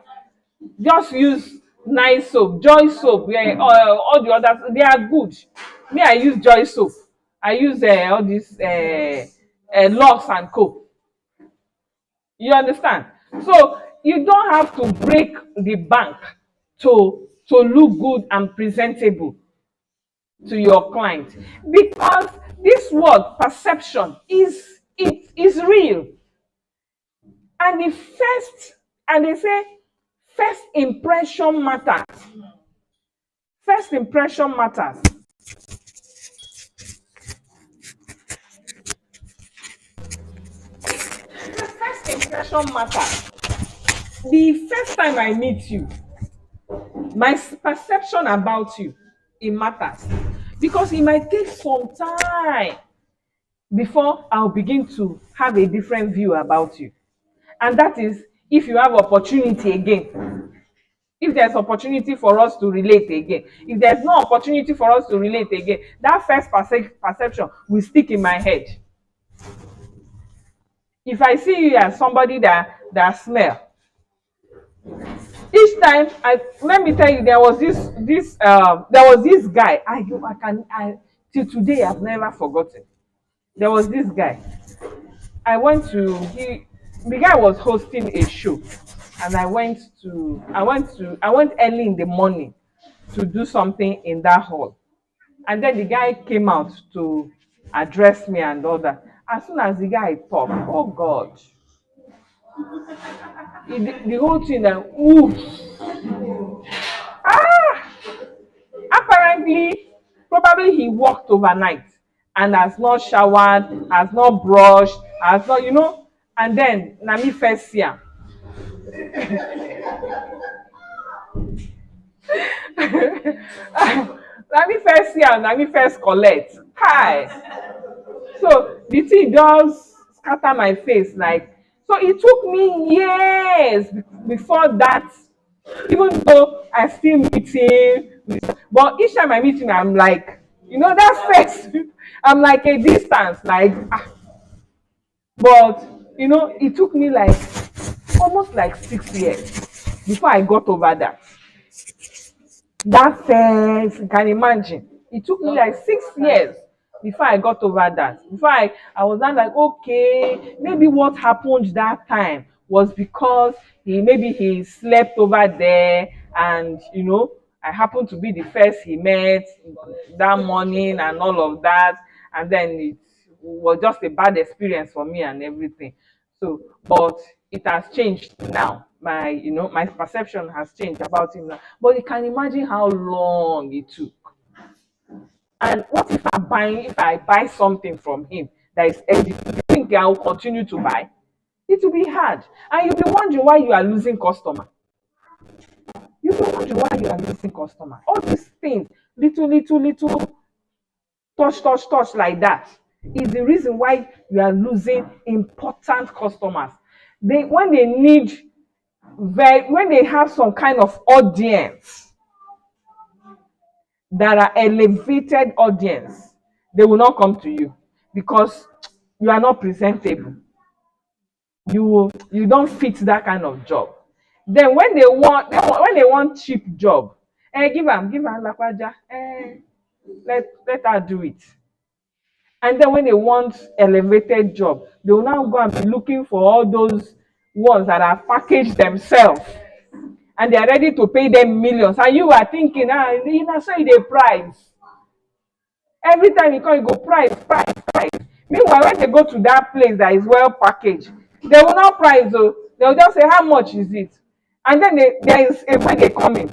Just use nice soap, Joy soap. Yeah, all the others, they are good. Me, I use Joy soap. I use all this Lux and Co. You understand? So you don't have to break the bank to look good and presentable to your client, because this word perception is real. And they say first impression matters. First impression matters. First impression matters. The first time I meet you, my perception about you, it matters. Because it might take some time before I'll begin to have a different view about you. And that is if you have opportunity again. If there's opportunity for us to relate again. If there's no opportunity for us to relate again, that first perception will stick in my head. If I see you as somebody that smell, each time let me tell you, there was this guy. I till today I've never forgotten. There was this guy. The guy was hosting a show, and I went early in the morning to do something in that hall. And then the guy came out to address me and all that. As soon as the guy talked, oh God, the whole thing that oof. Apparently, probably he worked overnight and has not showered, has not brushed, has not, and then Nami first see am. Nami first collect. Hi. So the thing just scatter my face like. So it took me years before that, even though I still meet him. But each time I meet him, I'm like, that face, I'm like a distance, like, but, it took me like almost like 6 years before I got over that. That face, you can imagine. It took me like 6 years before I got over that. Before I was not like, okay, maybe what happened that time was because maybe he slept over there, and I happened to be the first he met that morning and all of that, and then it was just a bad experience for me and everything. So, but it has changed now. My perception has changed about him now. But you can imagine how long it took. And what if I buy something from him that is edited? Do you think I will continue to buy? It will be hard. And you'll be wondering why you are losing customer. You'll be wondering why you are losing customer. All these things little touch like that is the reason why you are losing important customers. They when they need when they have some kind of audience that are elevated audience, they will not come to you because you are not presentable. You don't fit that kind of job. Then when they want cheap job, give am lakwaja, let her do it. And then when they want elevated job, they will now go and be looking for all those ones that are packaged themselves and they are ready to pay them millions. And you are thinking, you know, say they price. Every time you come, you go price. Meanwhile, when they go to that place that is well packaged, they will not price though. They will just say, how much is it? And then there is a way they come in.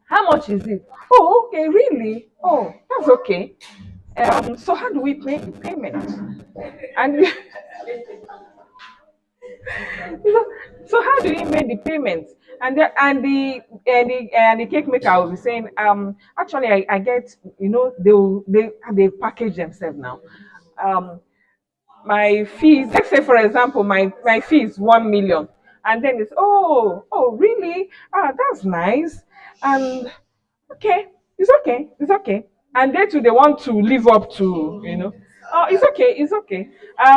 How much is it? Oh, okay, really? Oh, that's okay. So how do we pay the payment? And so how do we make the payments? And the cake maker will be saying, actually I get, you know, they package themselves now. Um, my fees, let's say for example, my fee is 1 million, and then it's oh really? That's nice. And okay, it's okay. And they too, they want to live up to, you know, oh, it's okay.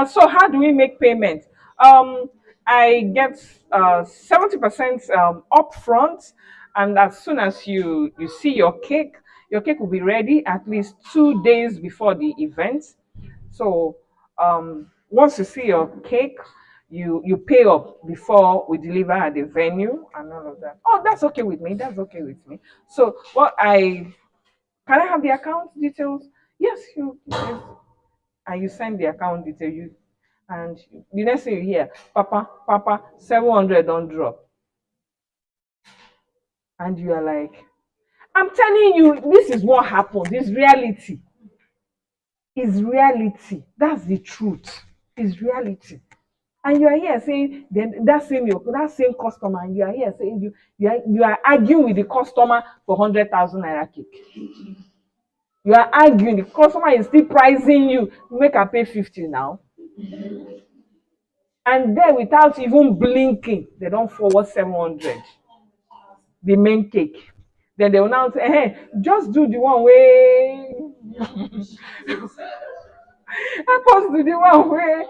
So how do we make payment? I get 70% upfront, and as soon as you see your cake will be ready at least 2 days before the event. So once you see your cake, you pay up before we deliver at the venue and all of that. Oh, that's okay with me. That's okay with me. So what I can I have the account details? Yes, yes. And you send the account detail. And the next thing you hear, Papa, 700 don't drop. And you are like, I'm telling you, this is what happened. This reality is reality. That's the truth. Is reality. And you are here saying then that same customer, and you are here saying you are arguing with the customer for 100,000 naira cake. You are arguing, the customer is still pricing you, make her pay 50 now. And then without even blinking, they don't forward 700, the main cake. Then they will now say, hey, just do the one way. Help us do the one way.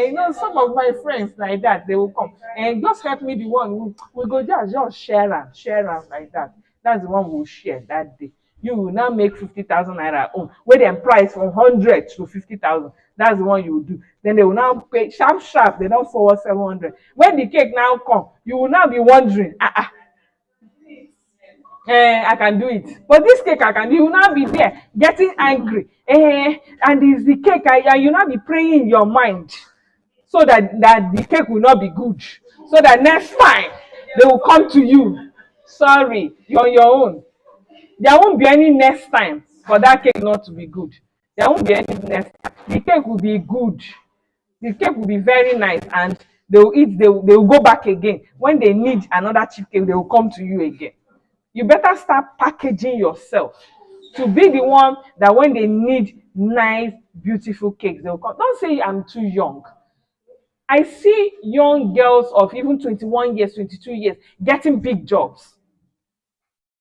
You know, some of my friends like that, they will come and just help me the one. We go just share am like that. That's the one we'll share that day. You will now make 50,000 naira own. Where them price from 100 to 50,000. That's the one you will do. Then they will now pay sharp. They don't forward 700. When the cake now come, you will now be wondering, I can do it. But this cake I can do. You will now be there getting angry. And it's the cake, and you now be praying in your mind so that the cake will not be good. So that next time they will come to you. Sorry, you're on your own. There won't be any next time for that cake not to be good. There won't be any next time. The cake will be good. The cake will be very nice, and they will eat, they will go back again. When they need another cheap cake, they will come to you again. You better start packaging yourself to be the one that when they need nice, beautiful cakes, they will come. Don't say I'm too young. I see young girls of even 21 years, 22 years getting big jobs.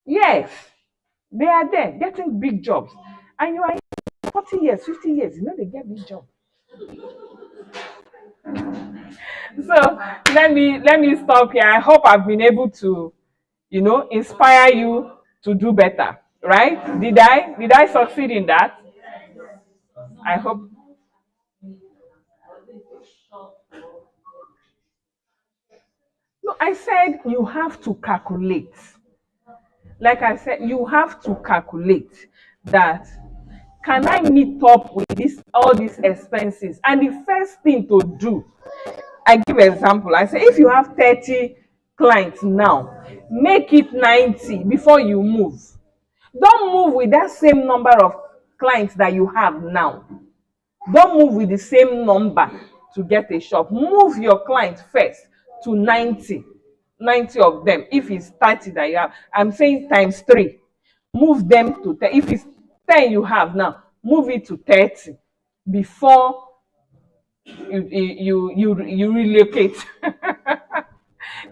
Yes, they are there getting big jobs. And you are 40 years, 50 years, you know they get big jobs. So let me stop here. I hope I've been able to, you know, inspire you to do better. Right? Did I succeed in that? I hope. No, I said you have to calculate. Like I said, you have to calculate that, can I meet up with all these expenses? And the first thing to do, I give an example. I say if you have 30 clients now, make it 90 before you move. Don't move with that same number of clients that you have now. Don't move with the same number to get a shop. Move your clients first to 90 of them. If it's 30 that you have, I'm saying times 3. move them to 10. If it's 10 you have now, move it to 30 before you relocate.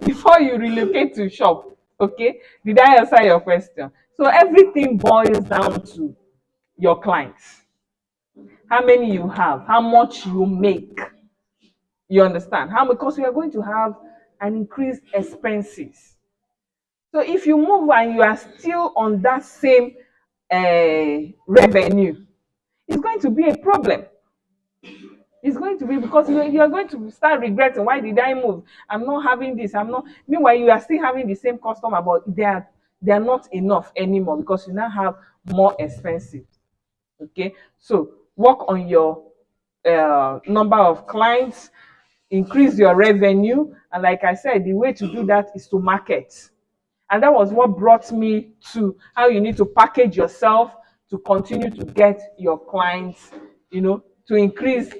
Before you relocate to shop. Okay, did I answer your question? So everything boils down to your clients, how many you have, how much you make. You understand? How, because we are going to have an increased expenses. So if you move and you are still on that same revenue, it's going to be a problem. It's going to be, because you're going to start regretting, why did I move? I'm not having this. I'm not. Meanwhile, you are still having the same customer, but they are not enough anymore because you now have more expensive. Okay, so work on your number of clients, increase your revenue, and like I said, the way to do that is to market. And that was what brought me to how you need to package yourself to continue to get your clients, to increase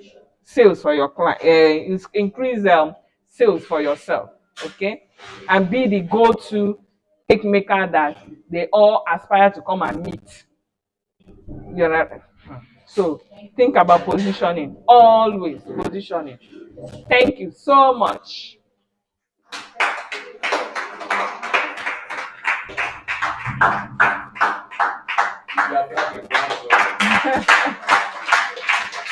sales for your client, increase sales for yourself, okay? And be the go-to cake maker that they all aspire to come and meet. You know? So think about positioning, always positioning. Thank you so much.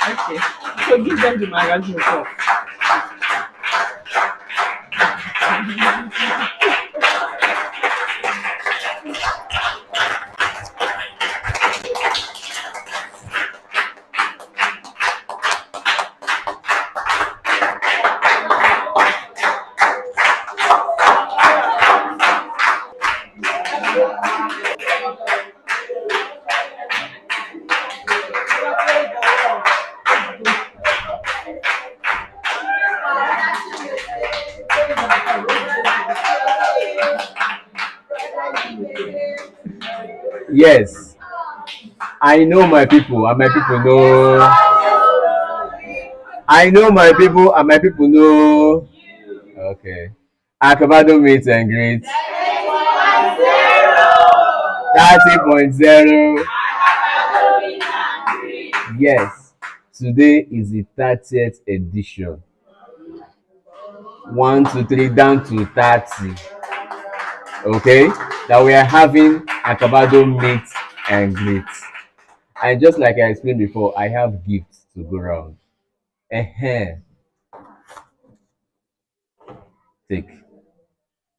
Okay, so give them the magazine first. Yes, I know my people, and my people know. I know my people, and my people know. Okay. Acabado meet and greet. 30.0. Yes. Today is the 30th edition. 1, 2, 3, down to 30. Okay. That we are having Acabado meet and greet. And just like I explained before, I have gifts to go around. Take.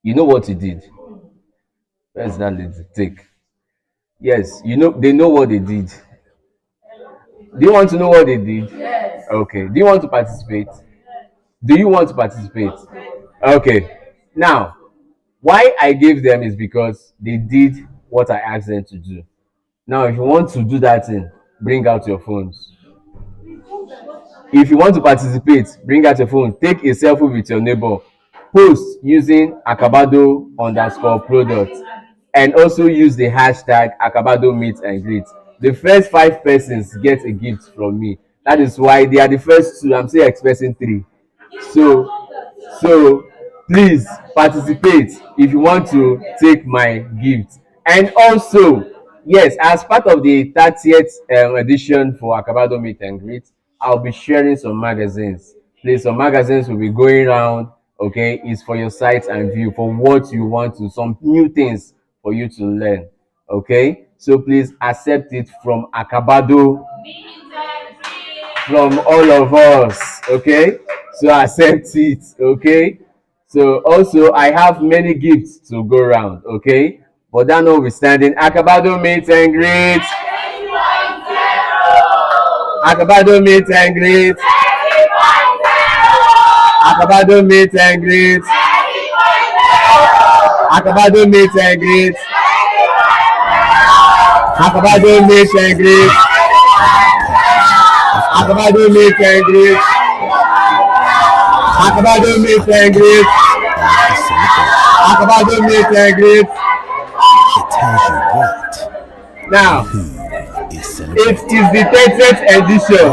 You know what he did? Where's that lady? Take. Yes, they know what they did. Do you want to know what they did? Yes. Okay. Do you want to participate? Do you want to participate? Okay. Now, why I gave them is because they did what I asked them to do. Now, if you want to do that thing, bring out your phones. If you want to participate, bring out your phone. Take a selfie with your neighbor. Post using Acabado_product. And also use the hashtag Acabado meet and greet. The first 5 persons get a gift from me. That is why they are the first 2. I'm still expecting 3. So please participate if you want to take my gift. And also, yes, as part of the 30th edition for Acabado meet and greet, I'll be sharing some magazines. Please, some magazines will be going around. Okay, it's for your sight and view, for what you want to, some new things for you to learn. Okay, so please accept it from Acabado, from all of us. Okay, so accept it. Okay, so also I have many gifts to go around. Okay, but that notwithstanding, Acabado meet and greet. Acabado meet and greet. Acabado meet and greet. Acabado meet and greet. Acabado meet and greet. Acabado meet and greet. Acabado meet and greet. Acabado meet and greet. It tells you what. Now, it is the 30th edition,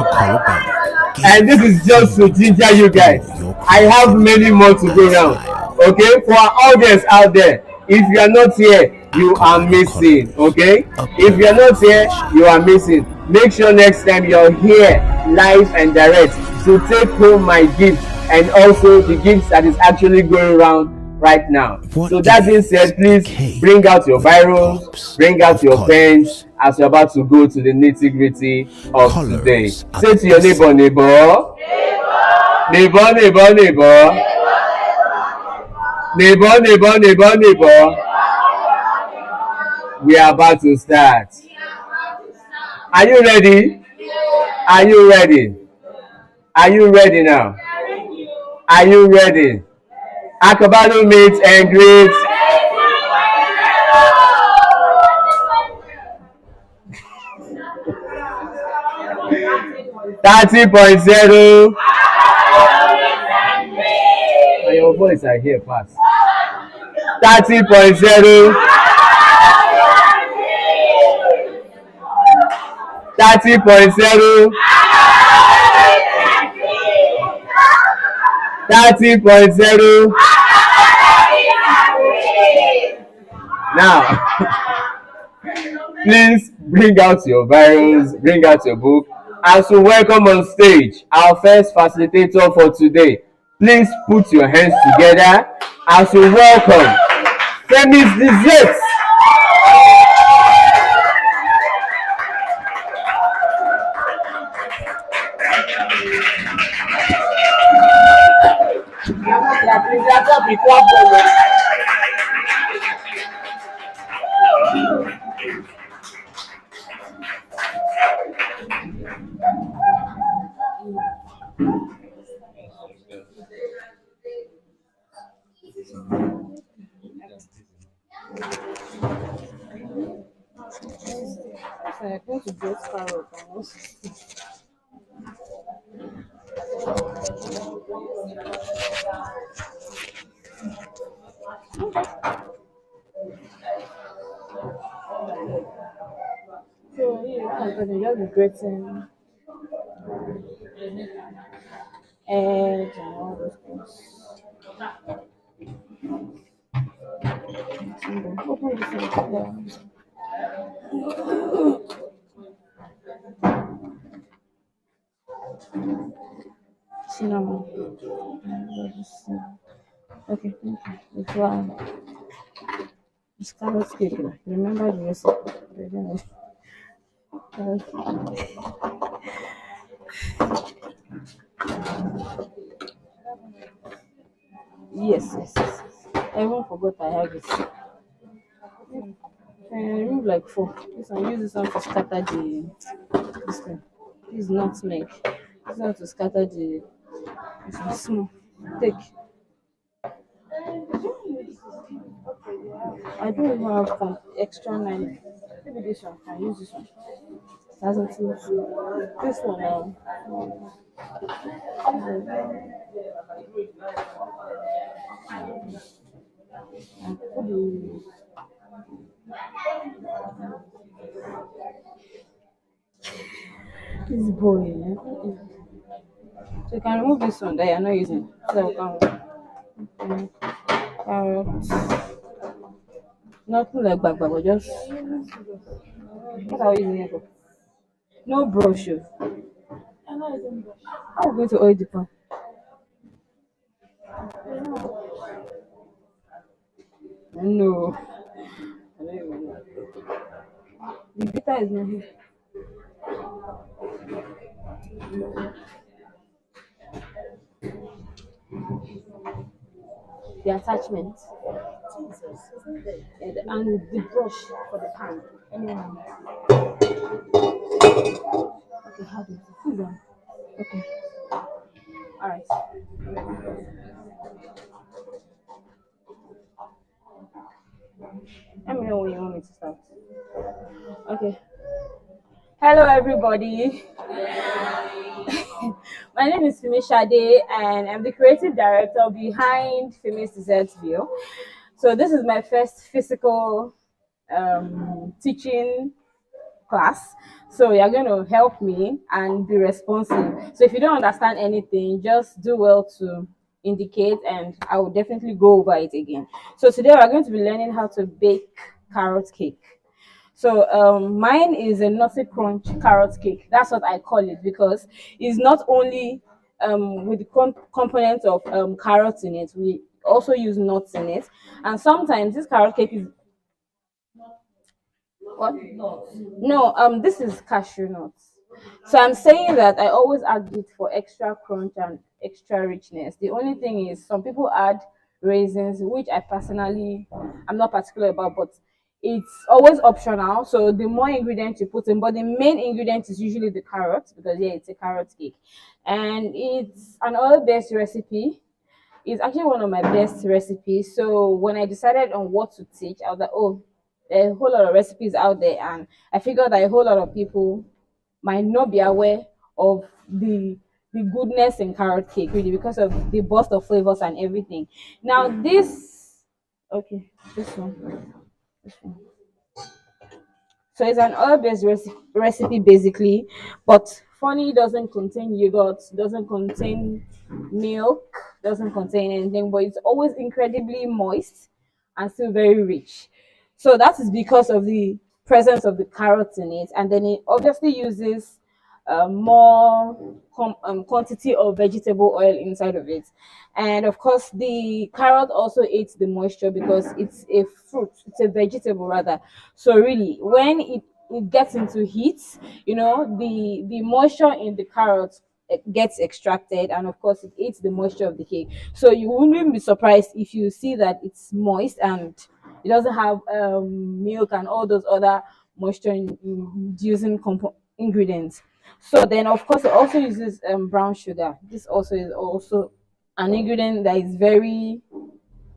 and this is just to ginger you guys. I have many more to go around. Okay, for our audience out there, if you are not here, you are Acabado missing. colors. Okay, A if you're perfect not here, combination. you are missing. Make sure next time you're here live and direct to take home my gift and also the gifts that is actually going around right now. What So that being is said, a please bring cake out your without biros, pops bring out of your pens colors? as you're about to go to the nitty gritty of today. Colors are Say the to your neighbor, essence. neighbor, neighbor, neighbor, neighbor, neighbor, neighbor, neighbor, neighbor. We are about to start. Are you ready? Are you ready? Are you ready now? Are you ready? Acabado meet and greet. 30.0. And your voice I hear fast. 30.0. 30.0. 30.0. Now, please bring out your virus, bring out your book as we welcome on stage our first facilitator for today. Please put your hands together as we welcome Femi's Desserts. So yeah, I'm gonna just be greeting eggs and all those things. Open this one. Cinnamon. Okay, thank you. It's it's carrot cake. Remember the recipe. Yes. I even forgot I have it. I remove like four. This one use this one to scatter this thing. This is nutmeg. This one to scatter this one small. Take. I don't even have extra knife. Maybe this one. I use this one. Doesn't this one now. Put this boy. So you can remove this one that you're not using. So you can carrot. Nothing like back, but just what are you using it for? No brush. Oh. How are we going to oil the pan? No. I don't even know. The bitter is not here. The attachment. Yeah, and the brush for the pan. Anyone. Okay, how do you sit down? Okay. Alright. Let me know when you want me to start. Okay. Hello everybody. My name is Fimi Shade and I'm the creative director behind Fimi's Desserts View. So this is my first physical teaching class. So you're going to help me and be responsive. So if you don't understand anything, just do well to indicate and I will definitely go over it again. So today we're going to be learning how to bake carrot cake. So mine is a nutty crunch carrot cake. That's what I call it because it's not only with the components of carrots in it. We also use nuts in it, and sometimes this carrot cake is what? No, this is cashew nuts. So I'm saying that I always add it for extra crunch and extra richness. The only thing is some people add raisins, which I personally I'm not particular about, but it's always optional. So the more ingredients you put in, but the main ingredient is usually the carrot because yeah, it's a carrot cake, and it's an oil-based recipe. It's actually one of my best recipes. So when I decided on what to teach, I was like, oh, there are a whole lot of recipes out there, and I figured that a whole lot of people might not be aware of the goodness in carrot cake, really, because of the burst of flavors and everything. Now this, okay, this one, this one. So it's an oil-based recipe basically, but funny doesn't contain yogurt, doesn't contain milk, doesn't contain anything, but it's always incredibly moist and still very rich. So that is because of the presence of the carrots in it, and then it obviously uses more quantity of vegetable oil inside of it. And of course, the carrot also aids the moisture because it's a fruit, it's a vegetable rather. So really, when it gets into heat, the moisture in the carrot gets extracted, and of course, it aids the moisture of the cake. So you wouldn't be surprised if you see that it's moist and it doesn't have milk and all those other moisture inducing ingredients. So then, of course, it also uses brown sugar. This also is also an ingredient that is very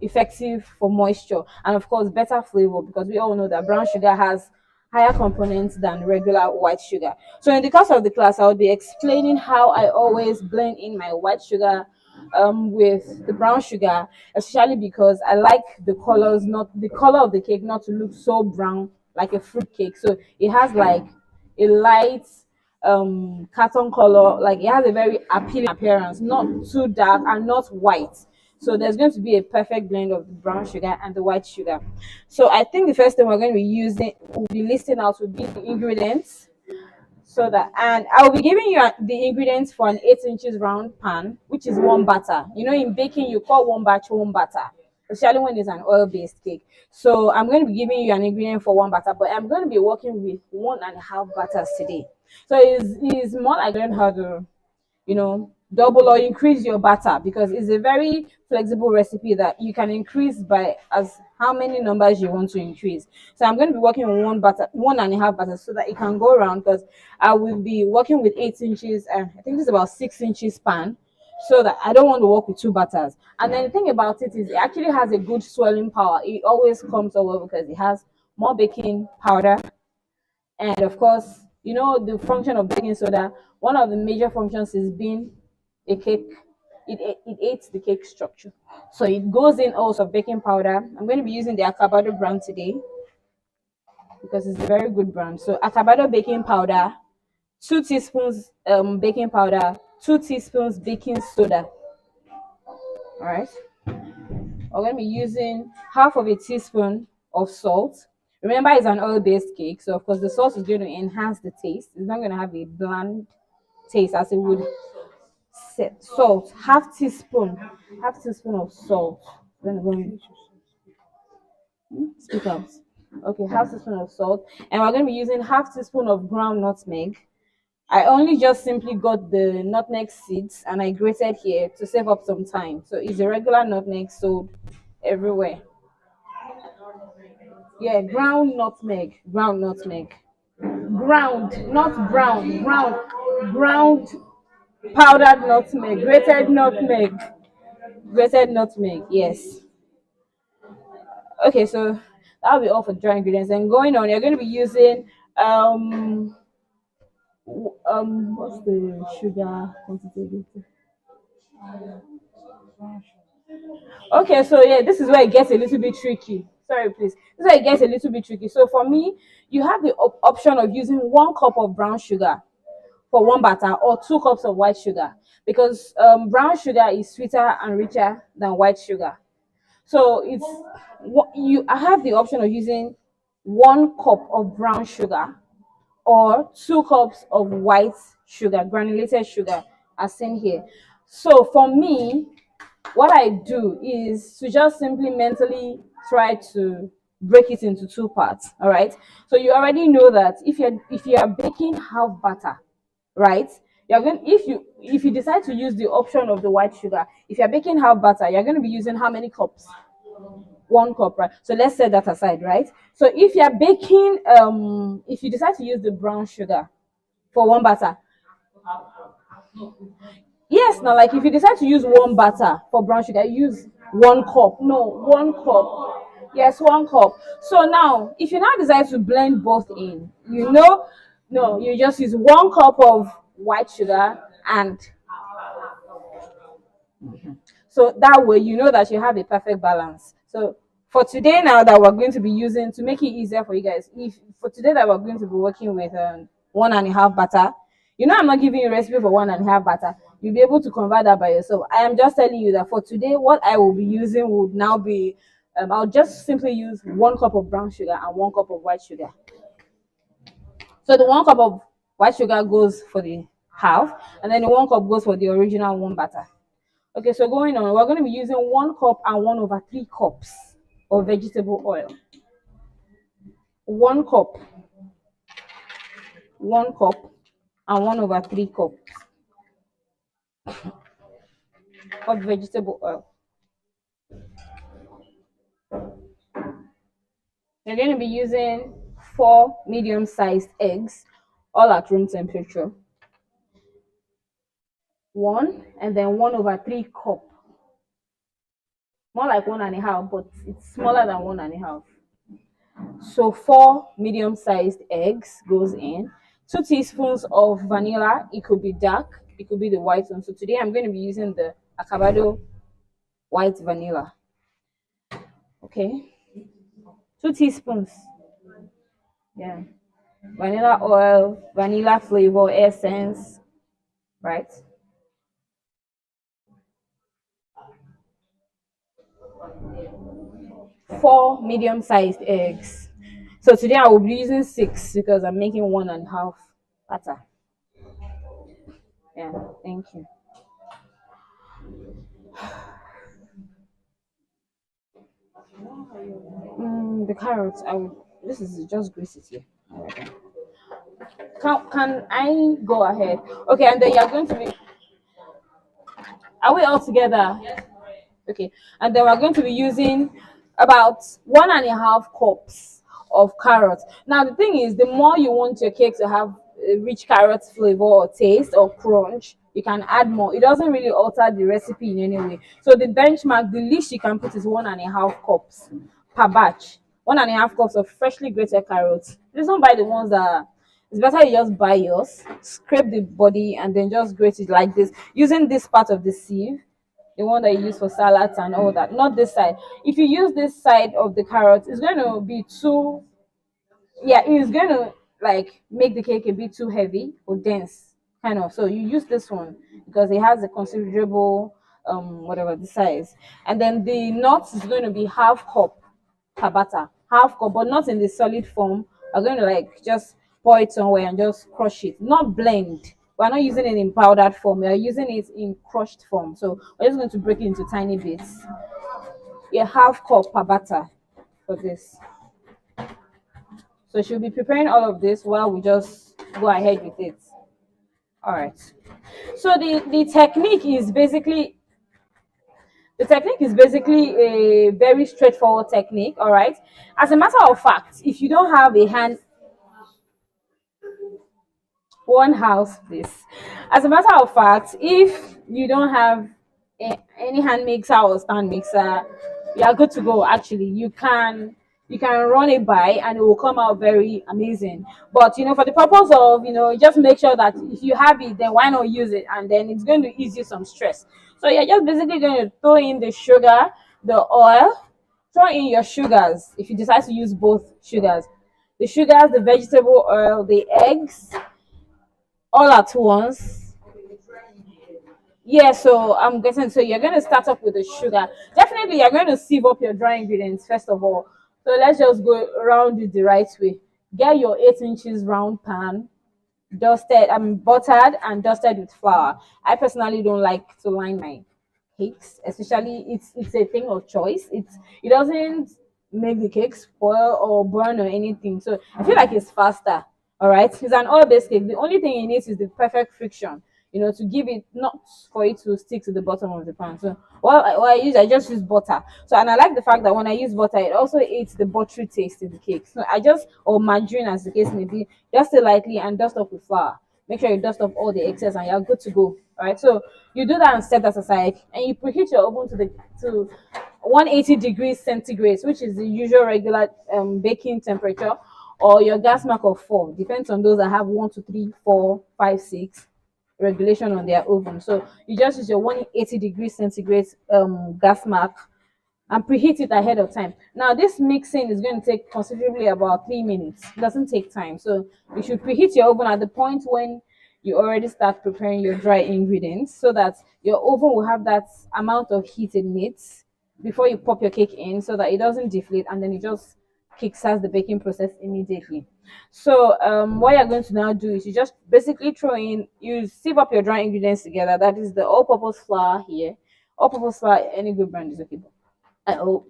effective for moisture and of course better flavor because we all know that brown sugar has higher components than regular white sugar. So in the course of the class, I'll be explaining how I always blend in my white sugar with the brown sugar, especially because I like the colors, not the color of the cake, not to look so brown like a fruit cake. So it has like a light carton color, like it has a very appealing appearance, not too dark and not white. So there's going to be a perfect blend of the brown sugar and the white sugar. So I think the first thing we're going to be using, we'll be listing out will be the ingredients. So that, and I will be giving you the ingredients for an 8 inches round pan, which is one batter. You know, in baking, you call one batch one batter, especially when it's an oil-based cake. So I'm going to be giving you an ingredient for one batter, but I'm going to be working with 1.5 batters today. So it's more like learn how to double or increase your batter because it's a very flexible recipe that you can increase by as how many numbers you want to increase. So I'm going to be working with 1.5 batter so that it can go around because I will be working with 8 inches and I think it's about 6 inches pan, so that I don't want to work with two batters. And then the thing about it is it actually has a good swelling power. It always comes over because it has more baking powder, and of course, the function of baking soda, one of the major functions is being a cake. It aids the cake structure. So it goes in also baking powder. I'm going to be using the Acabado brand today because it's a very good brand. So Acabado baking powder, 2 teaspoons baking powder, 2 teaspoons baking soda. All right. We're going to be using half of a teaspoon of salt. Remember, it's an oil-based cake, so of course the salt is going to enhance the taste. It's not going to have a bland taste as it would set. Salt, half teaspoon of salt. Then we're going to speak out. Okay, half teaspoon of salt, and we're going to be using half teaspoon of ground nutmeg. I only just simply got the nutmeg seeds and I grated here to save up some time. So it's a regular nutmeg sold everywhere. Yeah, ground nutmeg, ground, not brown, ground powdered nutmeg, grated nutmeg. Yes. Okay, so that'll be all for dry ingredients. And going on, you're going to be using what's the sugar quantity? Okay, so yeah, this is where it gets a little bit tricky. Sorry, please. This is where it gets a little bit tricky. So for me, you have the option of using 1 cup of brown sugar for one batter or 2 cups of white sugar because brown sugar is sweeter and richer than white sugar. So I have the option of using 1 cup of brown sugar, or 2 cups of white sugar, granulated sugar, as seen here. So for me, what I do is to just simply mentally try to break it into 2 parts. All right. So you already know that if you are baking half batter, right? You're going if you decide to use the option of the white sugar, if you're baking half batter, you're going to be using how many cups? 1 cup, right? So let's set that aside, right? So if you're baking, if you decide to use the brown sugar for one batter, yes, now like if you decide to use one batter for brown sugar, use 1 cup. No, 1 cup. Yes, 1 cup. So now, if you now decide to blend both in, no, you just use 1 cup of white sugar, and so that way you know that you have a perfect balance. So for today now that we're going to be using, to make it easier for you guys, if for today that we're going to be working with 1.5 batter, I'm not giving you a recipe for 1.5 batter. You'll be able to convert that by yourself. I am just telling you that for today, what I will be using would now be, I'll just simply use 1 cup of brown sugar and 1 cup of white sugar. So the 1 cup of white sugar goes for the half, and then the 1 cup goes for the original one batter. Okay, so going on, we're going to be using 1 cup and 1/3 cups of vegetable oil. 1 cup, 1 cup, and 1/3 cups of vegetable oil. We're going to be using 4 medium-sized eggs, all at room temperature. One, and then 1/3 cup. More like 1.5, but it's smaller than 1.5. So 4 medium-sized eggs goes in. 2 teaspoons of vanilla. It could be dark, it could be the white one. So today I'm going to be using the Acabado white vanilla. Okay, 2 teaspoons. Yeah, vanilla oil, vanilla flavor essence, right? 4 medium-sized eggs. So today I will be using 6 because I'm making 1.5 batter. Yeah, thank you. The carrots, this is just grease it here. Can I go ahead? Okay, and then you're going to be. Are we all together? Okay, and then we're going to be using about 1.5 cups of carrots. Now the thing is, the more you want your cake to have a rich carrot flavor or taste or crunch, you can add more. It doesn't really alter the recipe in any way. So the benchmark, the least you can put is 1.5 cups per batch. 1.5 cups of freshly grated carrots. Please don't buy the ones that. It's better you just buy yours, scrape the body, and then just grate it like this, using this part of the sieve, the one that you use for salads and all that, not this side. If you use this side of the carrot, it's going to be too, yeah, it's going to like make the cake a bit too heavy or dense, kind of. So you use this one because it has a considerable, whatever the size. And then the nuts is going to be half cup per batter, half cup, but not in the solid form. I'm going to like just pour it somewhere and just crush it, not blend. We're not using it in powdered form, we are using it in crushed form. So we're just going to break it into tiny bits. Yeah, half cup per batter for this. So she'll be preparing all of this while we just go ahead with it. All right. So the technique is basically a very straightforward technique. All right. As a matter of fact, if you don't have a hand, one house, please. As a matter of fact, if you don't have any hand mixer or stand mixer, you are good to go. Actually, you can run it by and it will come out very amazing. But for the purpose of just make sure that if you have it, then why not use it, and then it's going to ease you some stress. So you're just basically going to throw in the sugar, the oil, throw in your sugars if you decide to use both sugars, the sugars, the vegetable oil, the eggs, all at once. Yeah, so I'm guessing, so you're going to start off with the sugar. Definitely you're going to sieve up your dry ingredients first of all. So let's just go around it the right way. Get your 8 inches round pan, dusted, buttered and dusted with flour. I personally don't like to line my cakes, especially it's a thing of choice. It doesn't make the cake spoil or burn or anything. So I feel like it's faster. All right, it's an oil-based cake. The only thing it needs is the perfect friction, to give it, not for it to stick to the bottom of the pan. So I just use butter. So, and I like the fact that when I use butter, it also aids the buttery taste in the cake. So I just, or margarine as the case may be, just it lightly and dust off with flour. Make sure you dust off all the excess and you're good to go. All right. So you do that and set that aside, and you preheat your oven to 180 degrees centigrade, which is the usual regular baking temperature, or your gas mark of 4. Depends on those that have 1, 2, 3, 4, 5, 6 regulation on their oven. So you just use your 180 degrees centigrade gas mark and preheat it ahead of time. Now, this mixing is going to take considerably about 3 minutes. It doesn't take time. So you should preheat your oven at the point when you already start preparing your dry ingredients, so that your oven will have that amount of heat it needs before you pop your cake in, so that it doesn't deflate and then it just kickstarts the baking process immediately. So what you're going to now do is you just basically you sieve up your dry ingredients together. That is the all-purpose flour here. All-purpose flour, any good brand is okay. Oh,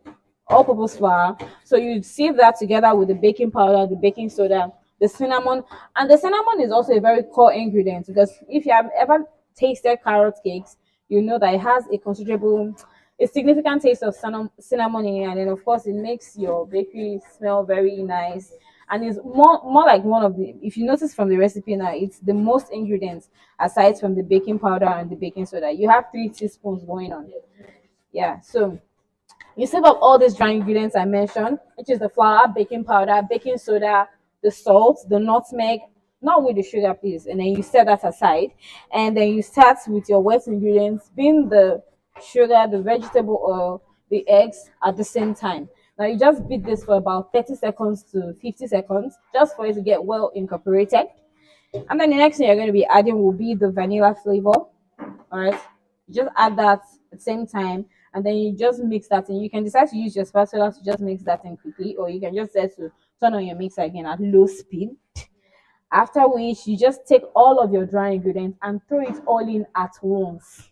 all-purpose flour. So you sieve that together with the baking powder, the baking soda, the cinnamon, and the cinnamon is also a very core ingredient, because if you have ever tasted carrot cakes, you know that it has a significant taste of cinnamon in it, and then of course it makes your bakery smell very nice. And it's more like one of the, if you notice from the recipe now, it's the most ingredients aside from the baking powder and the baking soda. You have 3 teaspoons going on. Yeah, so you save up all these dry ingredients I mentioned, which is the flour, baking powder, baking soda, the salt, the nutmeg, not with the sugar, please. And then you set that aside. And then you start with your wet ingredients, being the sugar, the vegetable oil, the eggs at the same time. Now you just beat this for about 30 seconds to 50 seconds, just for it to get well incorporated. And then the next thing you're going to be adding will be the vanilla flavor. All right, you just add that at the same time, and then you just mix that in. You can decide to use your spatula to just mix that in quickly, or you can just set to turn on your mixer again at low speed. After which, you just take all of your dry ingredients and throw it all in at once.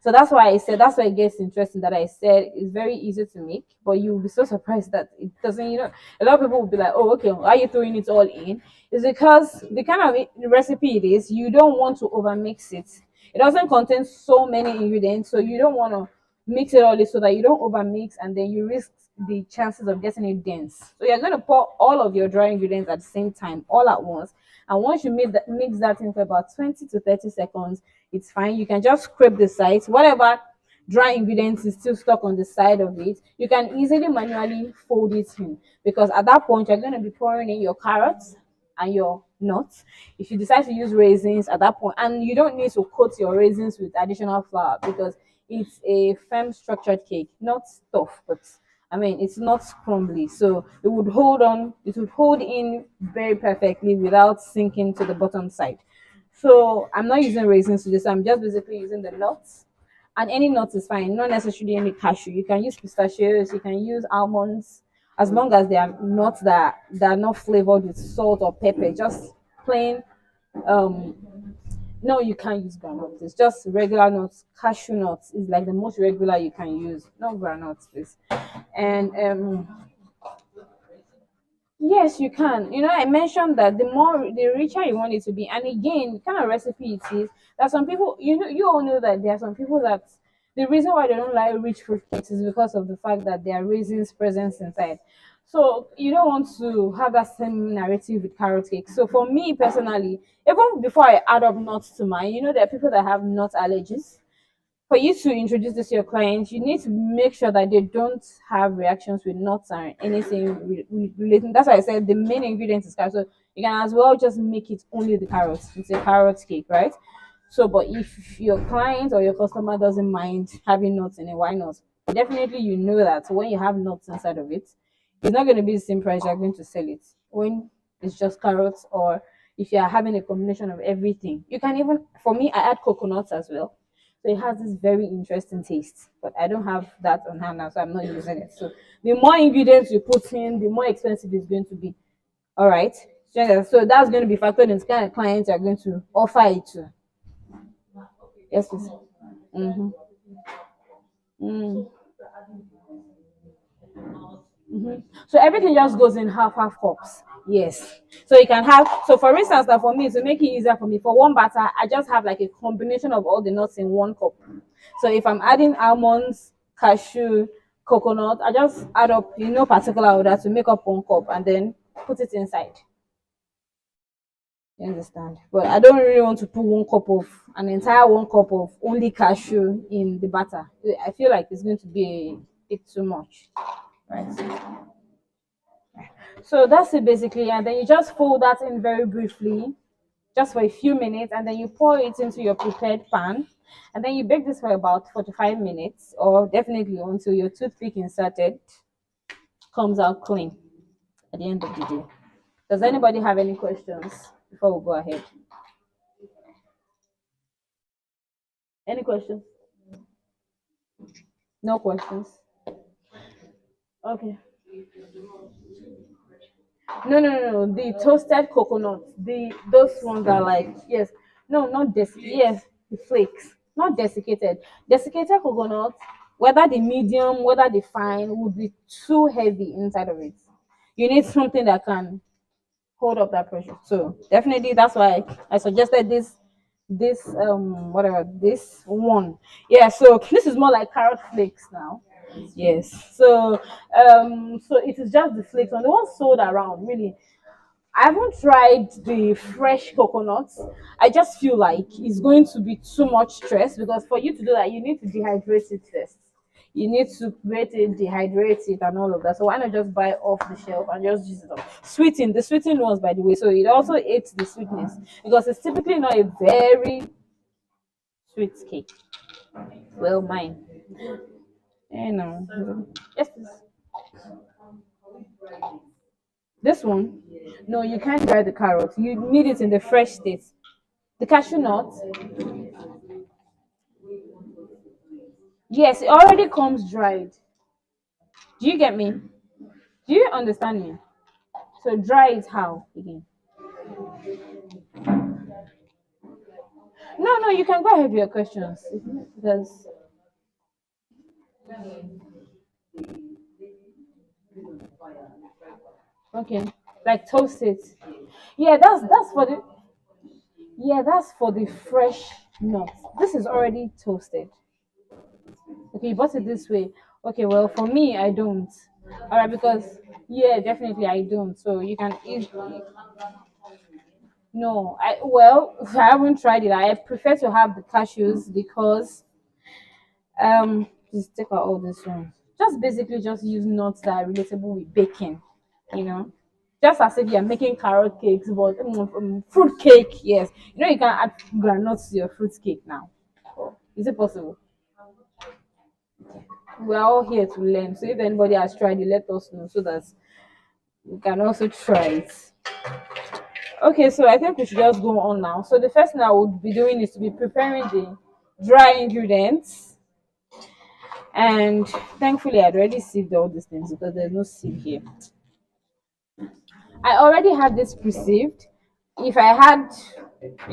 So that's why it gets interesting, that I said it's very easy to make, but you'll be so surprised that it doesn't, a lot of people will be like, oh, okay, why are you throwing it all in? It's because the kind of recipe it is, you don't want to overmix it. It doesn't contain so many ingredients, so you don't want to mix it all in so that you don't overmix and then you risk the chances of getting it dense. So you're going to pour all of your dry ingredients at the same time, all at once. And once you mix that in for about 20 to 30 seconds, it's fine. You can just scrape the sides. Whatever dry ingredients is still stuck on the side of it, you can easily manually fold it in, because at that point you're going to be pouring in your carrots and your nuts. If you decide to use raisins at that point, and you don't need to coat your raisins with additional flour, because it's a firm structured cake, not tough, but I mean it's not crumbly, so it would hold in very perfectly without sinking to the bottom side. So I'm not using raisins to this. I'm just basically using the nuts, and any nuts is fine. Not necessarily any cashew. You can use pistachios. You can use almonds, as long as they are nuts that are not flavored with salt or pepper. Just plain. Um, no, you can't use granules. It's just regular nuts. Cashew nuts is like the most regular you can use. No granules, please. And yes, you can. I mentioned that the richer you want it to be, and again, the kind of recipe it is. That some people, you all know that there are some people that the reason why they don't like rich fruit cakes is because of the fact that there are raisins present inside. So you don't want to have that same narrative with carrot cake. So for me personally, even before I add up nuts to mine, there are people that have nut allergies. For you to introduce this to your clients, you need to make sure that they don't have reactions with nuts or anything relating. That's why I said the main ingredient is carrot. So you can as well just make it only the carrots. It's a carrot cake, right? So, but if your client or your customer doesn't mind having nuts in it, why not? Definitely, you know that when you have nuts inside of it, it's not going to be the same price you're going to sell it when it's just carrots, or if you are having a combination of everything. You can even, for me, I add coconuts as well. So it has this very interesting taste. But I don't have that on hand now, so I'm not using it. So the more ingredients you put in, the more expensive it's going to be. All right. So that's going to be factored into kind of clients you're going to offer it to. Yes, please. Mm-hmm. Mm. So everything just goes in half cups. Yes. So you can have, so for instance, that for me to make it easier for me, for one batter, I just have like a combination of all the nuts in one cup. So if I'm adding almonds, cashew, coconut, I just add up in no particular order to make up one cup and then put it inside. You understand? But I don't really want to put an entire one cup of only cashew in the batter. I feel like it's going to be a bit too much. Right. So that's it basically, and then you just fold that in very briefly, just for a few minutes, and then you pour it into your prepared pan, and then you bake this for about 45 minutes, or definitely until your toothpick inserted comes out clean at the end of the day. Does anybody have any questions before we go ahead? Any questions? No questions. Okay. No. The toasted coconut. Those ones are like, yes. No, not yes, the flakes. Not desiccated. Desiccated coconut, whether the medium, whether the fine, would be too heavy inside of it. You need something that can hold up that pressure. So definitely that's why I suggested this whatever this one. Yeah, so this is more like carrot flakes now. Yes. So it is just the flakes on the ones sold around, really. I haven't tried the fresh coconuts. I just feel like it's going to be too much stress because for you to do that, you need to dehydrate it first. You need to create it, dehydrate it, and all of that. So why not just buy off the shelf and just use it up? Sweeten, the sweetened ones, by the way. So it also aids the sweetness because it's typically not a very sweet cake. Well, mine. You know. Yes, please. This one? No, you can't dry the carrot. You need it in the fresh state. The cashew nut? Yes, it already comes dried. Do you get me? Do you understand me? So dry it how again? No, you can go ahead with your questions. Because okay, like toast it. Yeah, that's for the that's for the fresh nuts. This is already toasted. Okay, you bought it this way. Okay, well for me I don't. All right, because yeah, definitely I don't. So you can easily. No, I haven't tried it. I prefer to have the cashews because just take out all this one. Just basically just use nuts that are relatable with baking, you know. Just as if you're making carrot cakes, but fruit cake, yes. You know you can add granules to your fruit cake now. Is it possible? We're all here to learn. So if anybody has tried it, let us know so that we can also try it. Okay, so I think we should just go on now. So the first thing I would be doing is to be preparing the dry ingredients. And thankfully, I'd already sieved all these things because there's no sieve here. I already had this pre-sieved. If I had,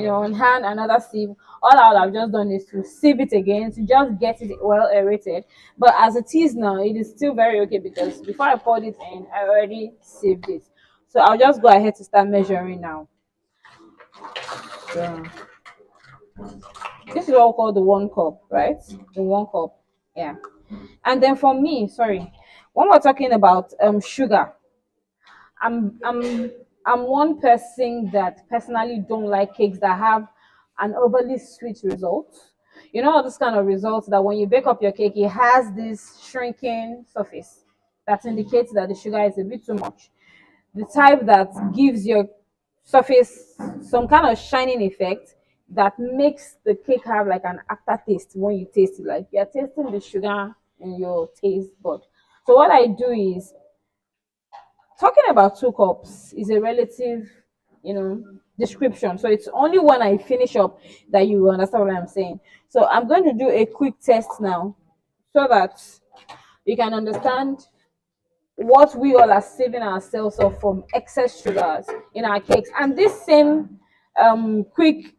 on hand another sieve, all I would have just done is to sieve it again to just get it well aerated. But as it is now, it is still very okay because before I poured it in, I already sieved it. So I'll just go ahead to start measuring now. So this is what we call the 1 cup, right? The 1 cup, yeah. And then for me, sorry, when we're talking about sugar, I'm I'm I'm one person that personally don't like cakes that have an overly sweet result. You know all this kind of results that when you bake up your cake, it has this shrinking surface that indicates that the sugar is a bit too much. The type that gives your surface some kind of shining effect that makes the cake have like an aftertaste when you taste it, like you're tasting the sugar in your taste bud. So what I do is talking about 2 cups is a relative description. So it's only when I finish up that you will understand what I'm saying. So I'm going to do a quick test now so that you can understand what we all are saving ourselves of from excess sugars in our cakes. And this same quick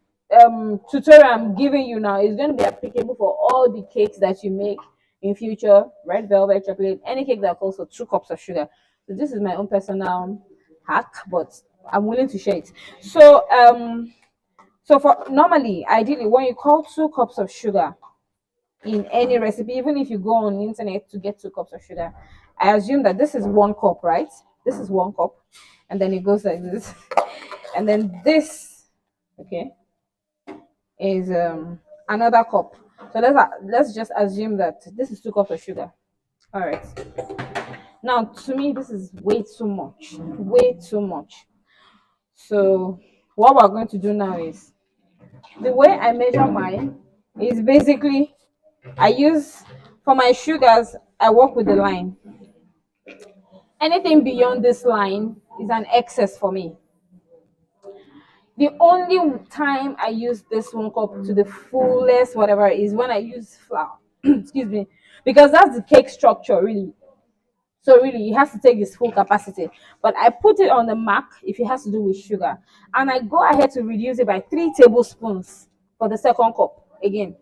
tutorial I'm giving you now is going to be applicable for all the cakes that you make in future, red velvet, chocolate, any cake that calls for 2 cups of sugar. So this is my own personal hack, but I'm willing to share it. So for normally, ideally, when you call 2 cups of sugar in any recipe, even if you go on the internet to get 2 cups of sugar, I assume that this is 1 cup, right? This is 1 cup, and then it goes like this, and then this, okay, is another cup. So let's just assume that this is 2 cups of sugar. All right. Now, to me, this is way too much, way too much. So what we're going to do now is the way I measure mine is basically I use for my sugars, I work with the line. Anything beyond this line is an excess for me. The only time I use this 1 cup to the fullest, whatever, is when I use flour. Excuse me, because that's the cake structure, really. So really, it has to take its full capacity. But I put it on the mark if it has to do with sugar, and I go ahead to reduce it by 3 tablespoons for the second cup. Again,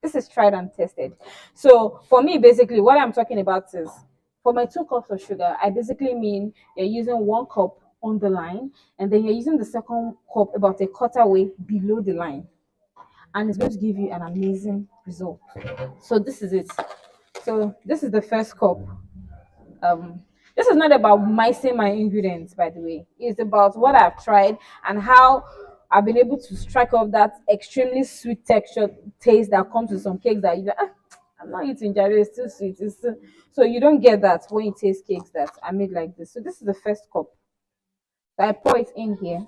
this is tried and tested. So for me, basically, what I'm talking about is for my 2 cups of sugar, I basically mean you're using 1 cup on the line, and then you're using the second cup about a quarter way below the line. And it's going to give you an amazing result. So this is it. So this is the first cup. um this is not about mixing my ingredients, by the way. It's about what I've tried and how I've been able to strike off that extremely sweet texture taste that comes with some cakes that you like, I'm not eating Jerry, it's too sweet. So you don't get that when you taste cakes that are made like this. So this is the first cup. So I pour it in here,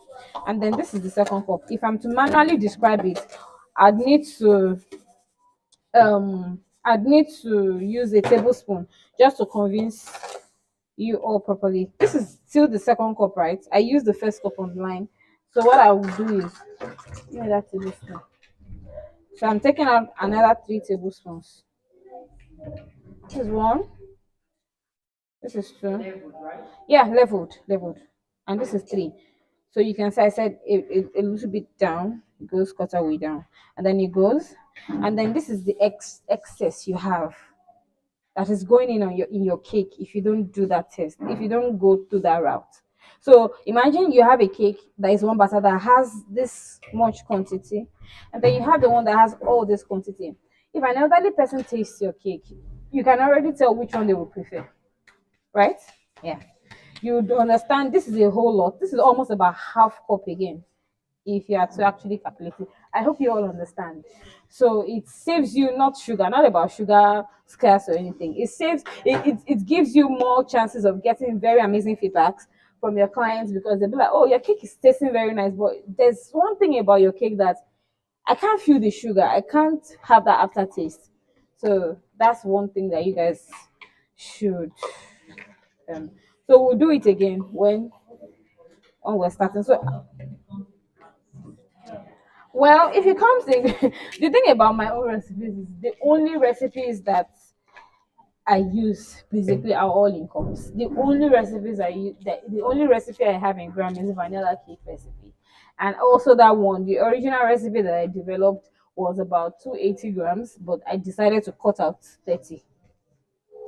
and then this is the second cup. If I'm to manually describe it, I'd need to use a tablespoon just to convince you all properly. This is still the second cup, right? I used the first cup on the line. So what I will do is give me that tablespoon. So I'm taking out another 3 tablespoons. This is one. This is two. Yeah, leveled. And this is three. So you can see I said a little bit down. It goes quarter way down. And then it goes. And then this is the excess you have that is going in on your cake if you don't do that test, if you don't go through that route. So imagine you have a cake that is one batter that has this much quantity, and then you have the one that has all this quantity. If an elderly person tastes your cake, you can already tell which one they will prefer, right? Yeah. You would understand this is a whole lot. This is almost about half cup again if you are to actually calculate it. I hope you all understand. So it saves you not sugar, not about sugar scarce or anything. It gives you more chances of getting very amazing feedbacks from your clients because they'll be like, oh, your cake is tasting very nice. But there's one thing about your cake that I can't feel the sugar. I can't have that aftertaste. So that's one thing that you guys should um so we'll do it again when we're starting. So well, if it comes in, the thing about my own recipes is the only recipes that I use basically are all in cups. The only recipes I use, the only recipe I have in gram is vanilla cake recipe, and also that one, the original recipe that I developed was about 280 grams, but I decided to cut out 30.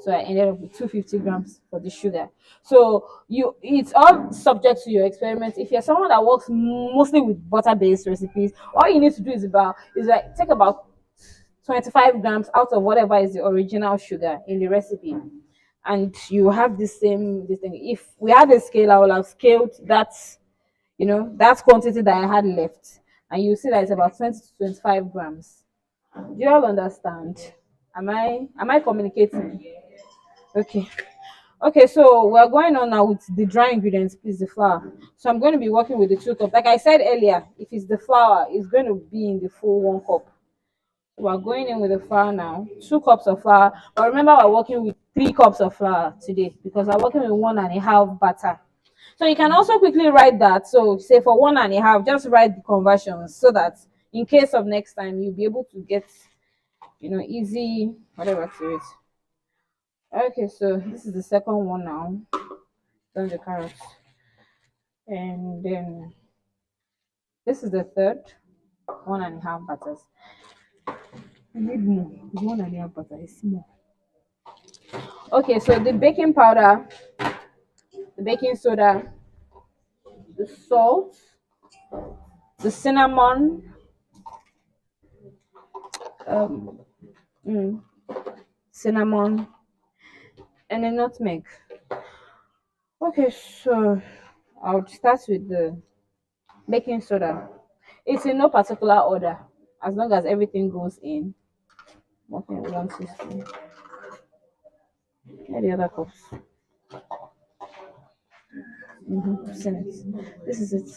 So I ended up with 250 grams for the sugar. So it's all subject to your experiment. If you're someone that works mostly with butter-based recipes, all you need to do is like take about 25 grams out of whatever is the original sugar in the recipe, and you have this thing. If we had a scale, I would have scaled that quantity that I had left, and you see that it's about 20 to 25 grams. Do you all understand? Am I communicating? Okay. Okay, so we're going on now with the dry ingredients, please, the flour. So I'm going to be working with the 2 cups. Like I said earlier, if it's the flour, it's going to be in the full 1 cup. So we're going in with the flour now, 2 cups of flour. But remember, we're working with 3 cups of flour today because we're working with 1.5 batter. So you can also quickly write that. So say for 1.5, just write the conversions so that in case of next time you'll be able to get, easy whatever to it. Okay, so this is the second one now. Done the carrots. And then this is the third. 1.5 butters. I need more. 1.5 butter is small. Okay, so the baking powder, the baking soda, the salt, the cinnamon, um, mm, cinnamon, and the nutmeg. Okay, so I'll start with the baking soda. It's in no particular order, as long as everything goes in. Okay, 1 teaspoon. Where the other cups? Seen it. This is it.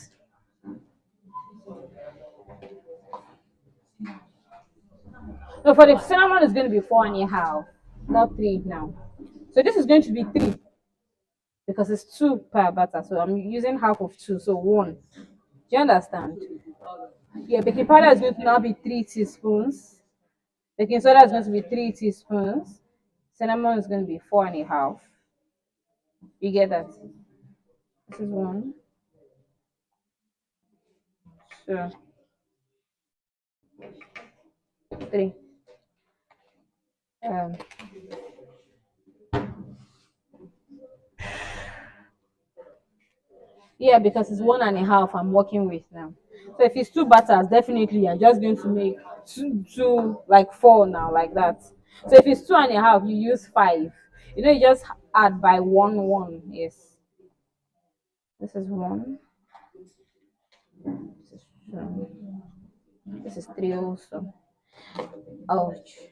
So for the cinnamon, it's going to be 4.5, not 3 now. So this is going to be 3 because it's 2 per batter. So I'm using half of 2, so 1. Do you understand? Yeah, baking powder is going to now be 3 teaspoons. Baking soda is going to be 3 teaspoons. Cinnamon is going to be 4.5. You get that? This is 1, 2, 3. Um, yeah, because it's 1.5 I'm working with now. So if it's 2 batters, definitely you're just going to make two like 4 now, like that. So if it's 2.5, you use 5. You just add by 1. Yes. This is 1. This is 2. This is 3 also. Ouch.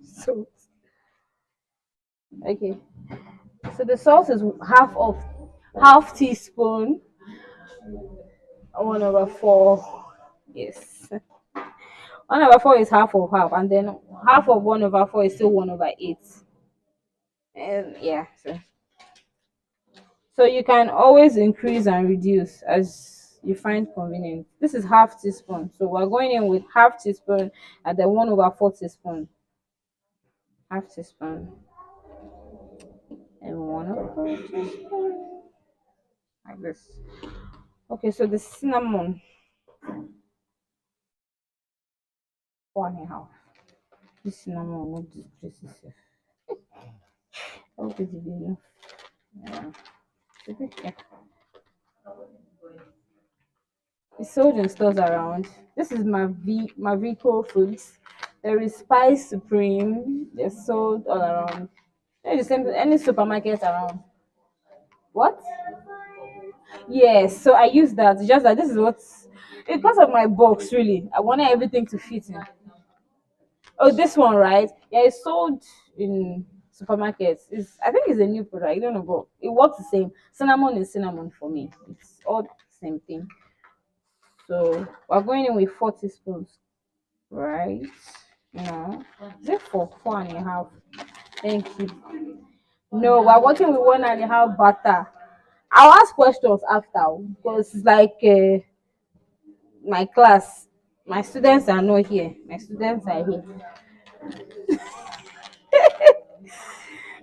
So okay. So the salt is half teaspoon, 1/4. Yes. 1/4 is half of half, and then half of 1/4 is still 1/8. And yeah, so you can always increase and reduce as you find convenient. This is half teaspoon, so we're going in with half teaspoon and then 1/4 teaspoon, half teaspoon, and 1/4 teaspoon, like this. Okay, so the cinnamon, 1.5. This cinnamon will not decrease itself. I hope it will be enough. Yeah. Yeah. It's sold in stores around. This is Mavico Foods. There is Spice Supreme. They're sold all around. The same any supermarket around. What? Yes. So I use that. It's just that this is what's because of my box. Really, I wanted everything to fit in. Oh, this one, right? Yeah, it's sold in supermarkets. I think it's a new product. I don't know, but it works the same. Cinnamon is cinnamon for me. It's all the same thing. So we're going in with 4 teaspoons, right? No, is it 4? 4.5. Thank you. No, we're working with 1.5 butter. I'll ask questions after because it's like my class. My students are not here. My students are here.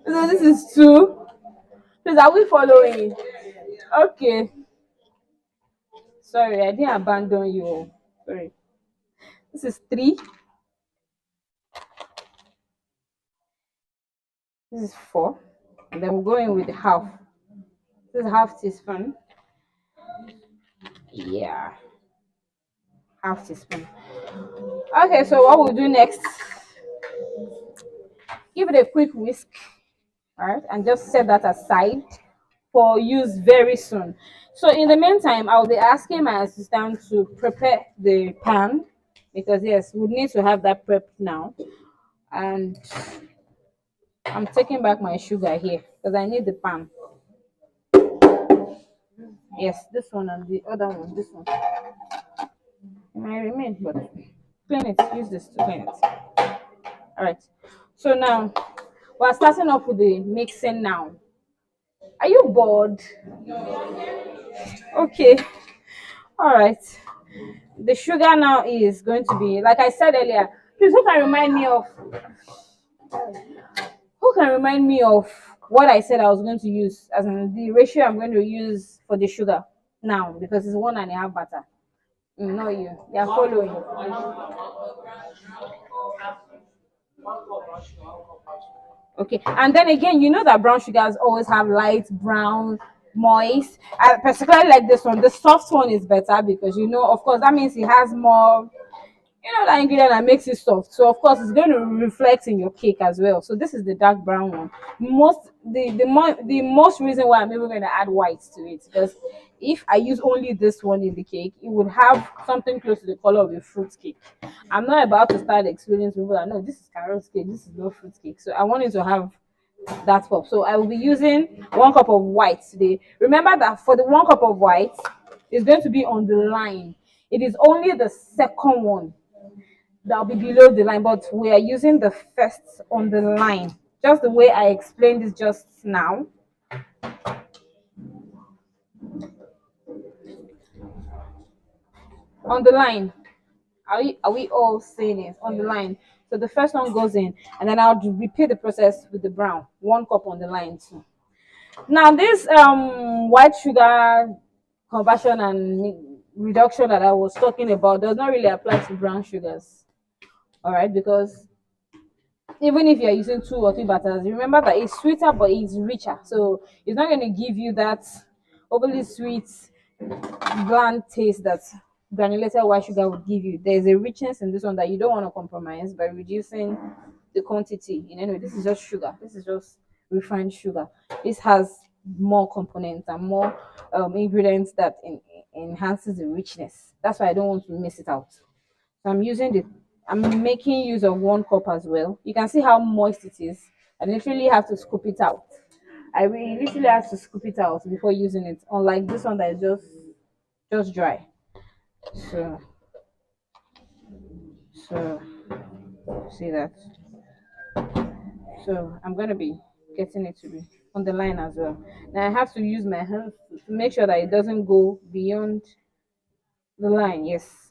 So this is 2. Please, are we following? Okay. Sorry, I didn't abandon you. Sorry. This is 3. This is 4. And then we're going with the half. This is half teaspoon. Yeah. Half teaspoon. Okay, so what we'll do next, give it a quick whisk, all right, and just set that aside for use very soon. So in the meantime, I'll be asking my assistant to prepare the pan because yes, we need to have that prepped now. And I'm taking back my sugar here because I need the pan. Yes, this one and the other one, this one. It might remain, but clean it. Use this to clean it. All right. So now we're starting off with the mixing now. Are you bored? Okay. All right. The sugar now is going to be, like I said earlier. Please, who can remind me of what I said I was going to use, as in the ratio I'm going to use for the sugar now, because it's 1.5 butter. Not you. You are following. Okay, and then again, you know that brown sugars always have light brown, moist. I particularly like this one. The soft one is better because, of course, that means it has more, that ingredient that makes it soft. So of course it's going to reflect in your cake as well. So this is the dark brown one. The most reason why I'm even going to add white to it, because if I use only this one in the cake, it would have something close to the color of a fruit cake. I'm not about to start explaining to people that no, this is carrot cake, this is no fruit cake. So I want it to have that pop. So I will be using 1 cup of white today. Remember that for the 1 cup of white, it's going to be on the line. It is only the second one that'll be below the line, but we are using the first on the line, just the way I explained it just now. On the line, are we all saying it on the line? So the first one goes in, and then I'll repeat the process with the brown. 1 cup on the line too. Now this white sugar conversion and reduction that I was talking about does not really apply to brown sugars. All right, because even if you're using 2 or 3 butters, remember that it's sweeter but it's richer. So it's not going to give you that overly sweet, bland taste that granulated white sugar would give you. There's a richness in this one that you don't want to compromise by reducing the quantity. Anyway, this is just sugar. This is just refined sugar. This has more components and more ingredients that enhances the richness. That's why I don't want to miss it out. So I'm making use of 1 cup as well. You can see how moist it is. I literally have to scoop it out. I really literally have to scoop it out before using it, unlike this one that is just dry. So so see that. So I'm gonna be getting it to be on the line as well. Now I have to use my hands to make sure that it doesn't go beyond the line. Yes,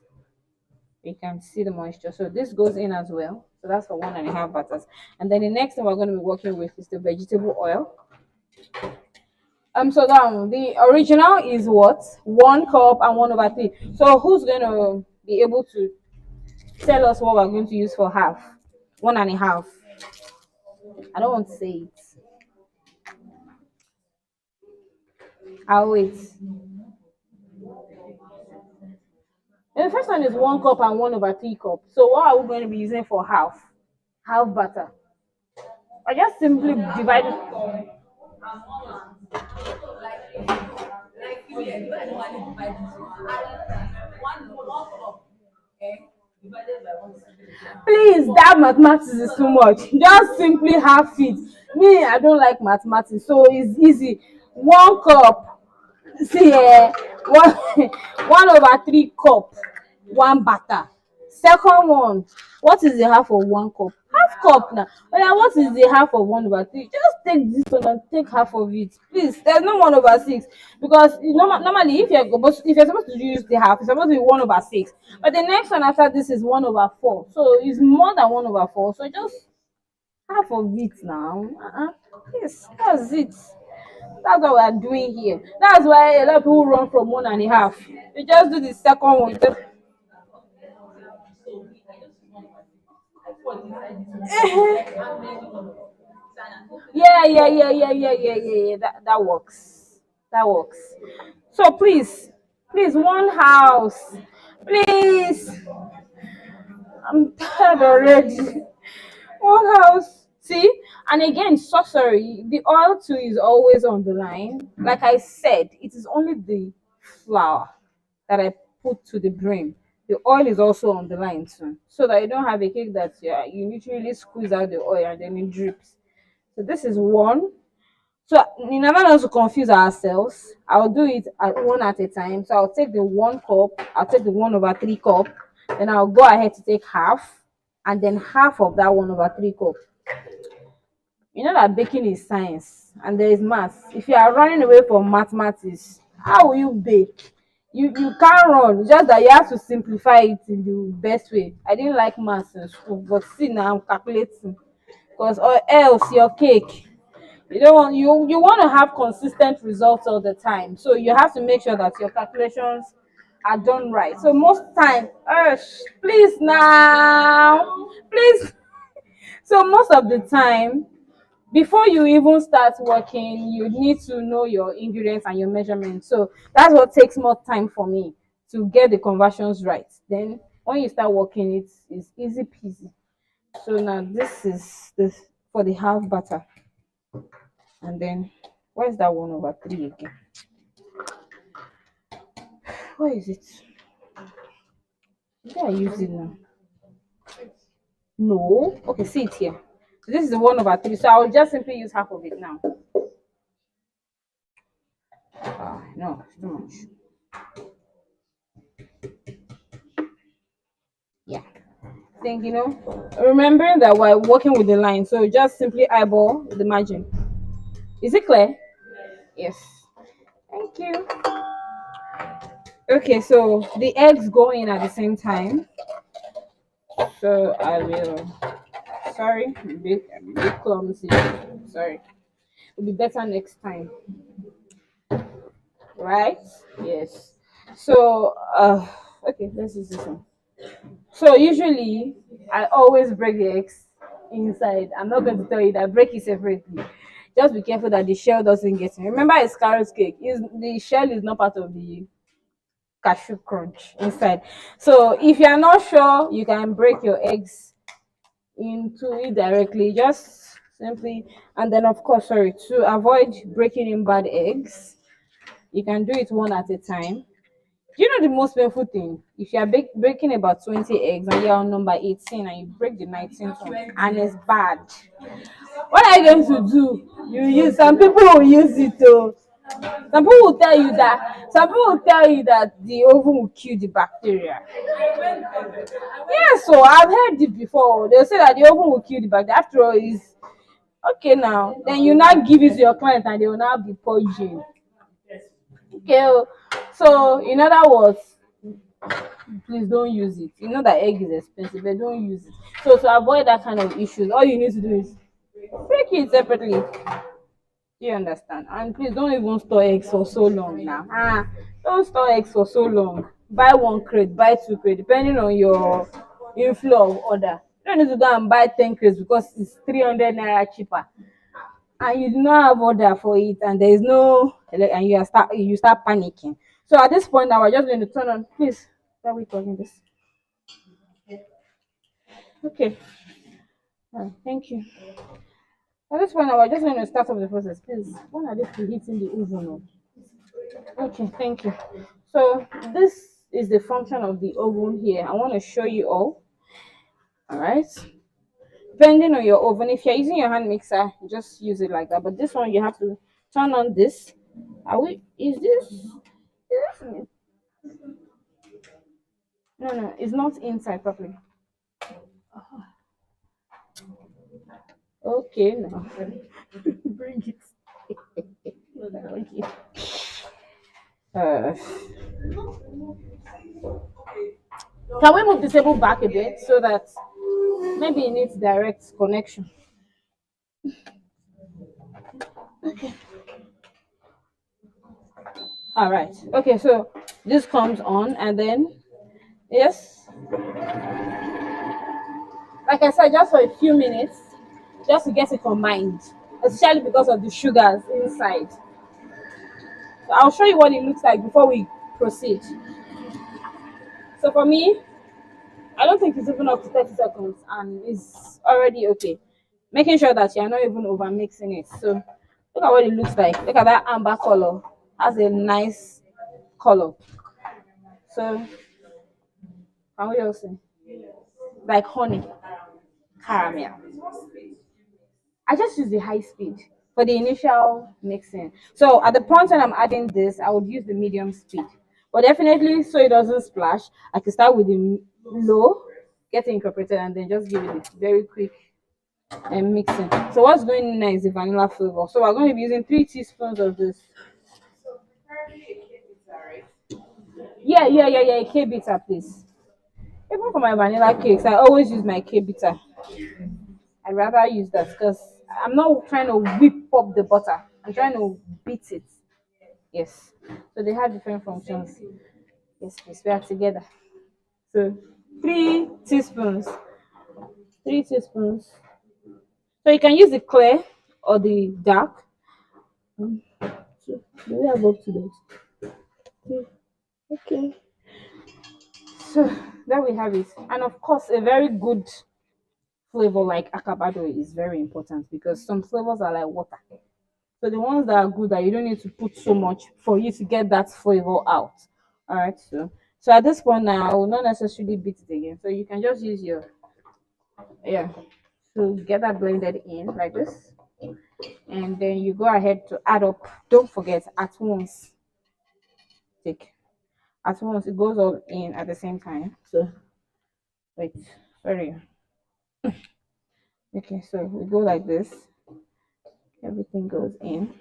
you can see the moisture. So this goes in as well. So that's for 1.5 butters. And then the next thing we're going to be working with is the vegetable oil. So now the original is what? 1 cup and 1/3. So who's going to be able to tell us what we're going to use for half? 1.5. I don't want to say it. I'll wait. And the first one is 1 cup and 1/3 cup. So what are we going to be using for half? Half butter. I just simply divide it. Please, that mathematics is too much. Just simply half it. Me, I don't like mathematics, so it's easy. 1 cup. See, one 1/3 cup, one butter. Second one, what is the half of 1 cup? Half cup now. Oh yeah, what is the half of 1/3? Just take this one and take half of it, please. There's no 1/6, because normally if you're supposed to use the half, it's supposed to be 1/6. But the next one after this is 1/4, so it's more than 1/4. So just half of it now. Yes, that's it. That's what we are doing here. That's why a lot of people run from 1.5. You just do the second one. Yeah. That works. That works. So please, one house. Please. I'm tired already. One house. See? And again, sorcery. The oil too is always on the line. Like I said, it is only the flour that I put to the brim. The oil is also on the line too. So that you don't have a cake that you literally squeeze out the oil and then it drips. So this is one. So in order not to confuse ourselves, I'll do it one at a time. So I'll take the 1 cup, I'll take the 1/3 cup, then I'll go ahead to take half, and then half of that 1/3 cup. You know that baking is science and there is maths. If you are running away from mathematics, how will you bake? You can't run. It's just that you have to simplify it in the best way. I didn't like maths in school, but see now I'm calculating. Because or else your cake. You don't want you want to have consistent results all the time. So you have to make sure that your calculations are done right. So most time, please now, please. So most of the time, before you even start working, you need to know your ingredients and your measurements. So that's what takes more time for me to get the conversions right. Then when you start working, it's easy peasy. So now this is this for the half butter. And then where's that 1/3 again? Where is it? Did I use it now? No. Okay, see it here. So this is the 1/3. So I will just simply use half of it now. No, it's too much. Yeah. Think remembering that we're working with the line, so just simply eyeball the margin. Is it clear? Yes. Thank you. Okay, so the eggs go in at the same time. So I will. Sorry, I'm a bit clumsy. Sorry. It'll be better next time. Right? Yes. So okay, let's use this one. So usually I always break the eggs inside. I'm not going to tell you that break it separately. Just be careful that the shell doesn't get in. Remember it's carrot cake. Is the shell is not part of the cashew crunch inside. So if you are not sure, you can break your eggs into it directly. Just simply and then of course sorry to avoid breaking in bad eggs. You can do it one at a time. Do you know the most painful thing? If you are breaking about 20 eggs and you're on number 18 and you break the 19th one and it's bad, what are you going to do? You use some people will use it to some people will tell you that the oven will kill the bacteria. Yes, so I've heard it before. They'll say that the oven will kill the bacteria. After all, is okay now. Then you now give it to your client and they will now be poisoned. Okay, so in other words, please don't use it. You know that egg is expensive, but don't use it. So to avoid that kind of issues, all you need to do is break it separately. Do you understand? And please don't even store eggs for so long now. Don't store eggs for so long. Buy one crate, buy two crate, depending on your inflow of order. You don't need to go and buy 10 crates because it's 300 naira cheaper. And you do not have order for it, and there is no, and you start panicking. So at this point, now we're just going to turn on. Please, are we talking this? Okay. Thank you. At this point, now we're just going to start off the process. Please, when are they preheating the oven? Okay, thank you. So this is the function of the oven here. I want to show you all. All right. Depending on your oven, if you're using your hand mixer, just use it like that. But this one, you have to turn on this. Are we? Is this? No, no, it's not inside properly. Okay, now bring it. Okay. Uh, can we move the table back a bit so that maybe it needs direct connection? All right. Okay, so this comes on, and then yes, like I said, just for a few minutes, just to get it combined, especially because of the sugars inside. So I'll show you what it looks like before we proceed. So for me, I don't think it's even up to 30 seconds and it's already okay. Making sure that you're not even over mixing it. So look at what it looks like. Look at that amber color. Has a nice color. So can we all see? Like honey, caramel. I just use the high speed for the initial mixing. So at the point when I'm adding this, I would use the medium speed. But definitely so it doesn't splash, I can start with the low, get it incorporated, and then just give it a very quick and mixing. So what's going in now is the vanilla flavor. So we're going to be using 3 teaspoons of this. Yeah, a K bitter, please. Even for my vanilla cakes, I always use my K bitter. I'd rather use that because I'm not trying to whip up the butter. I'm trying to beat it. Yes. So they have different functions. Yes, please. We are together. So 3 teaspoons. 3 teaspoons. So you can use the clear or the dark. So do we have up to date? Okay. So there we have it. And of course, a very good flavor like Acabado is very important because some flavors are like water. So the ones that are good that you don't need to put so much for you to get that flavor out. All right. So at this point now, I will not necessarily beat it again. So you can just use your yeah to get that blended in like this, and then you go ahead to add up. Don't forget at once. Take at once. It goes all in at the same time. So wait, sorry. Okay, so we go like this. Everything goes in.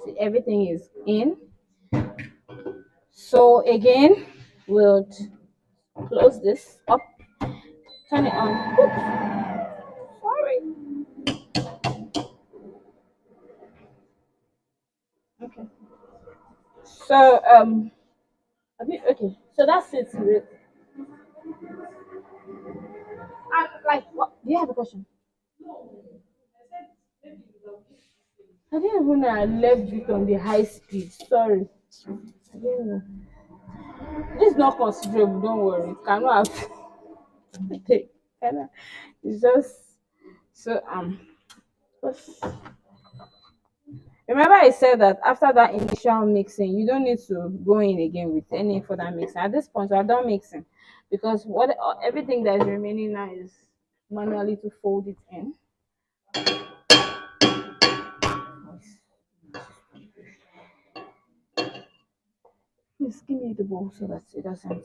See, everything is in. So again, we'll close this up, turn it on. Oops, sorry. Okay. So okay. So that's it. Like, what? Do you have a question? I didn't even know I left it on the high speed. Sorry. I didn't know. It's not considerable. Don't worry. It cannot have. It's just so remember I said that after that initial mixing, you don't need to go in again with any further mixing. At this point, we're done mixing because what everything that is remaining now is manually to fold it in. Please give me the bowl so that it doesn't.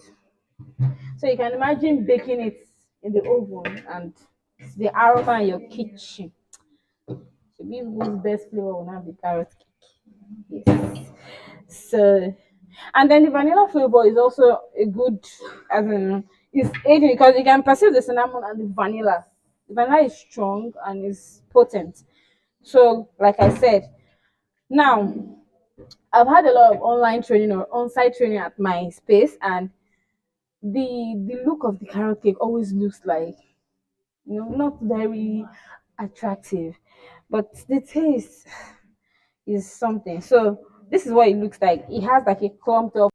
So you can imagine baking it in the oven and the aroma in your kitchen. So whose best flavor will not be carrot cake. Yes. So and then the vanilla flavor is also a good as in it's aiding because you can perceive the cinnamon and the vanilla. The vanilla is strong and is potent. So like I said, now I've had a lot of online training or on-site training at my space, and the look of the carrot cake always looks like not very attractive, but the taste is something. So this is what it looks like. It has like a clumped up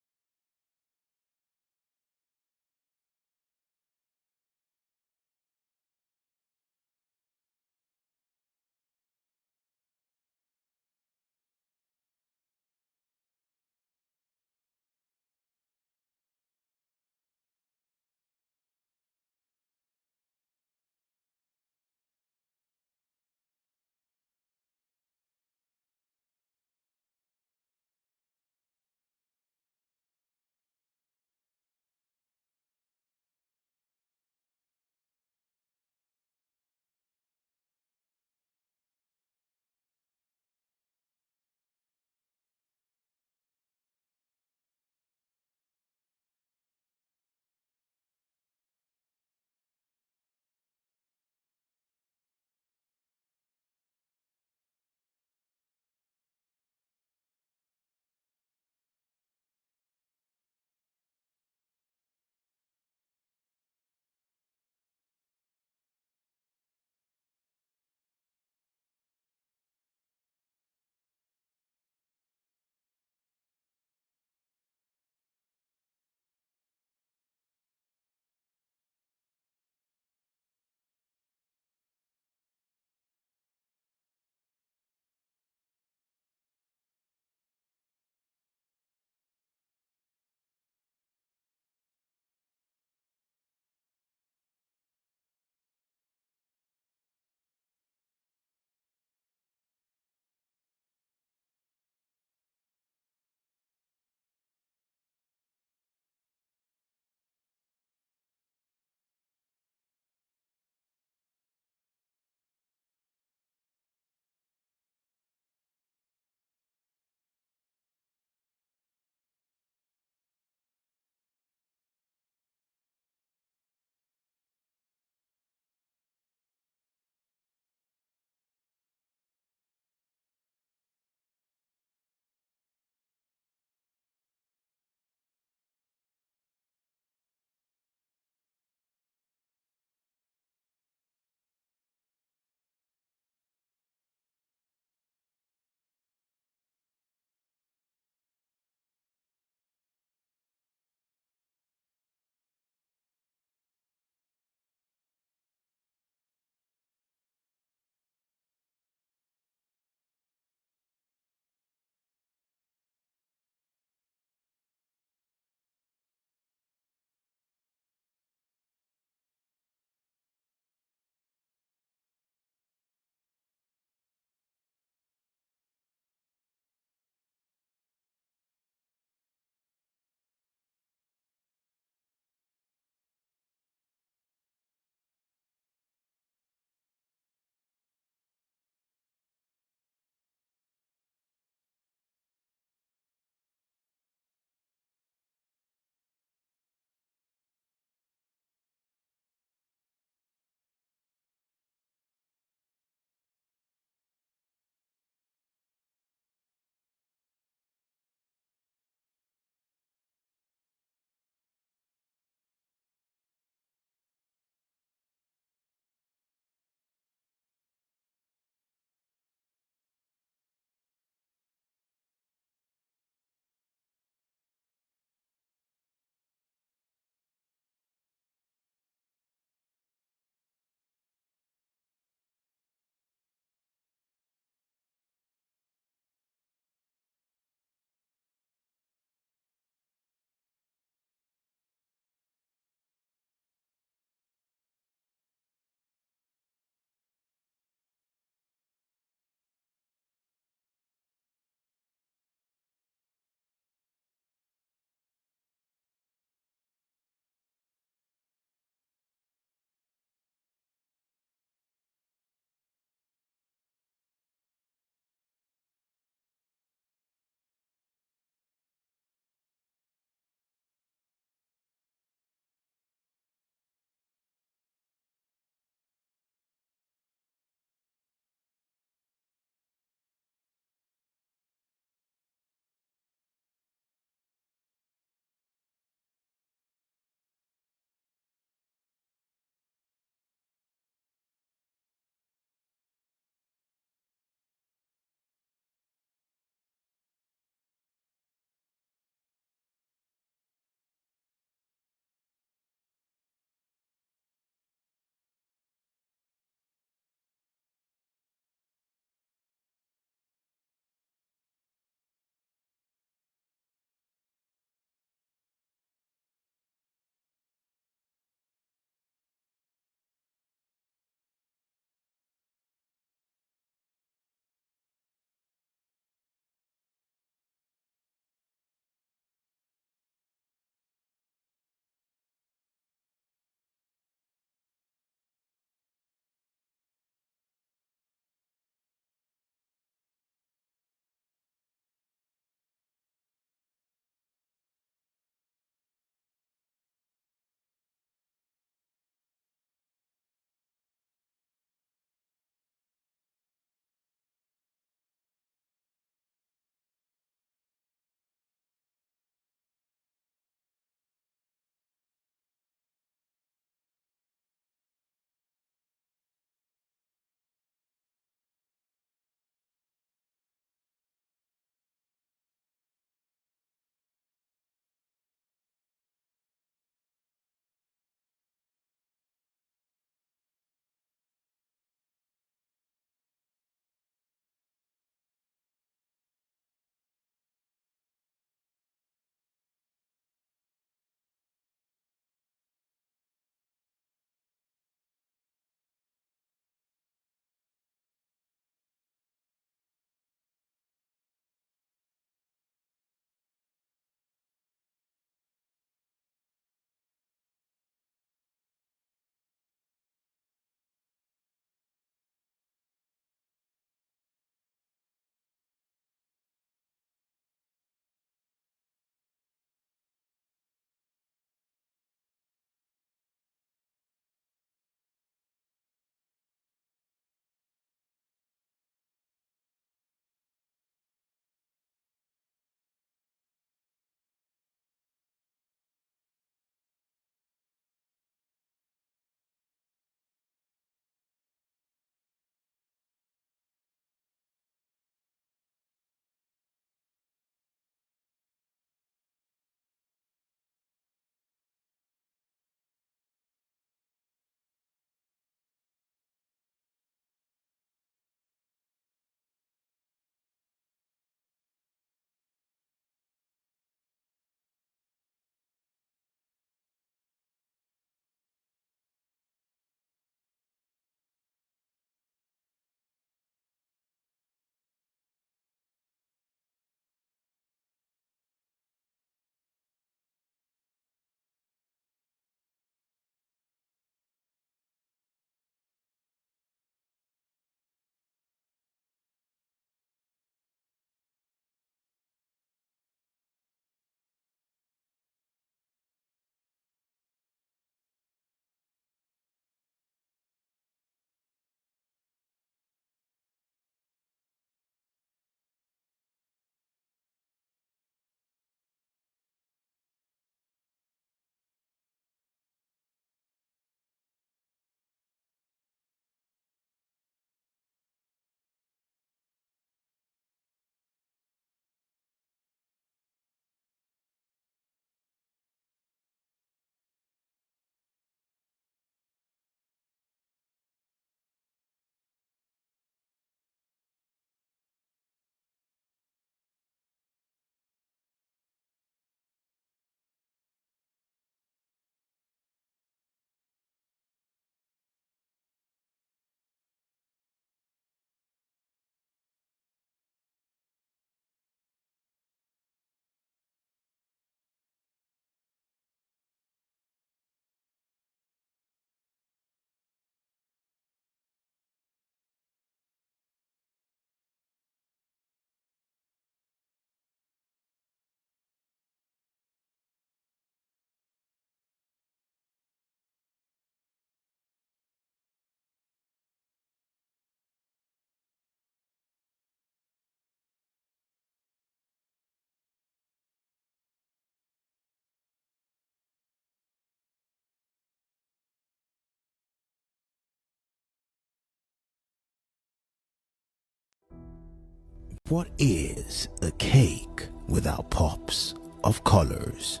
What is a cake without pops of colors?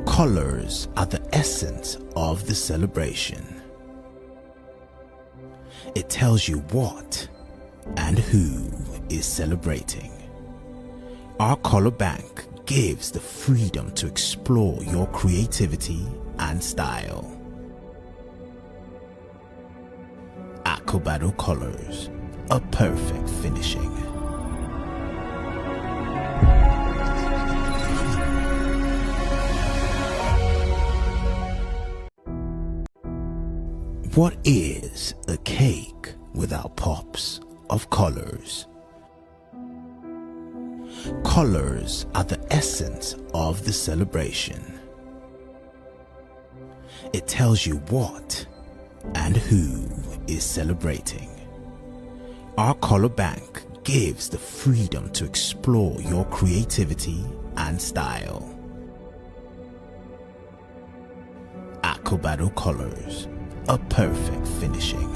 Colors are the essence of the celebration. It tells you what and who is celebrating. Our color bank gives the freedom to explore your creativity and style. Acabado colors, a perfect finishing. What is a cake without pops of colors? Colors are the essence of the celebration. It tells you what and who is celebrating. Our color bank gives the freedom to explore your creativity and style. Acabado colors, a perfect finishing.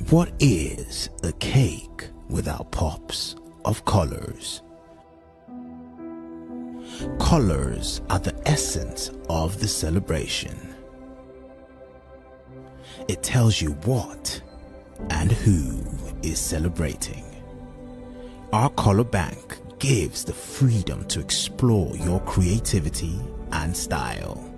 What is a cake without pops of colors? Colors are the essence of the celebration. It tells you what and who is celebrating. Our color bank gives the freedom to explore your creativity and style.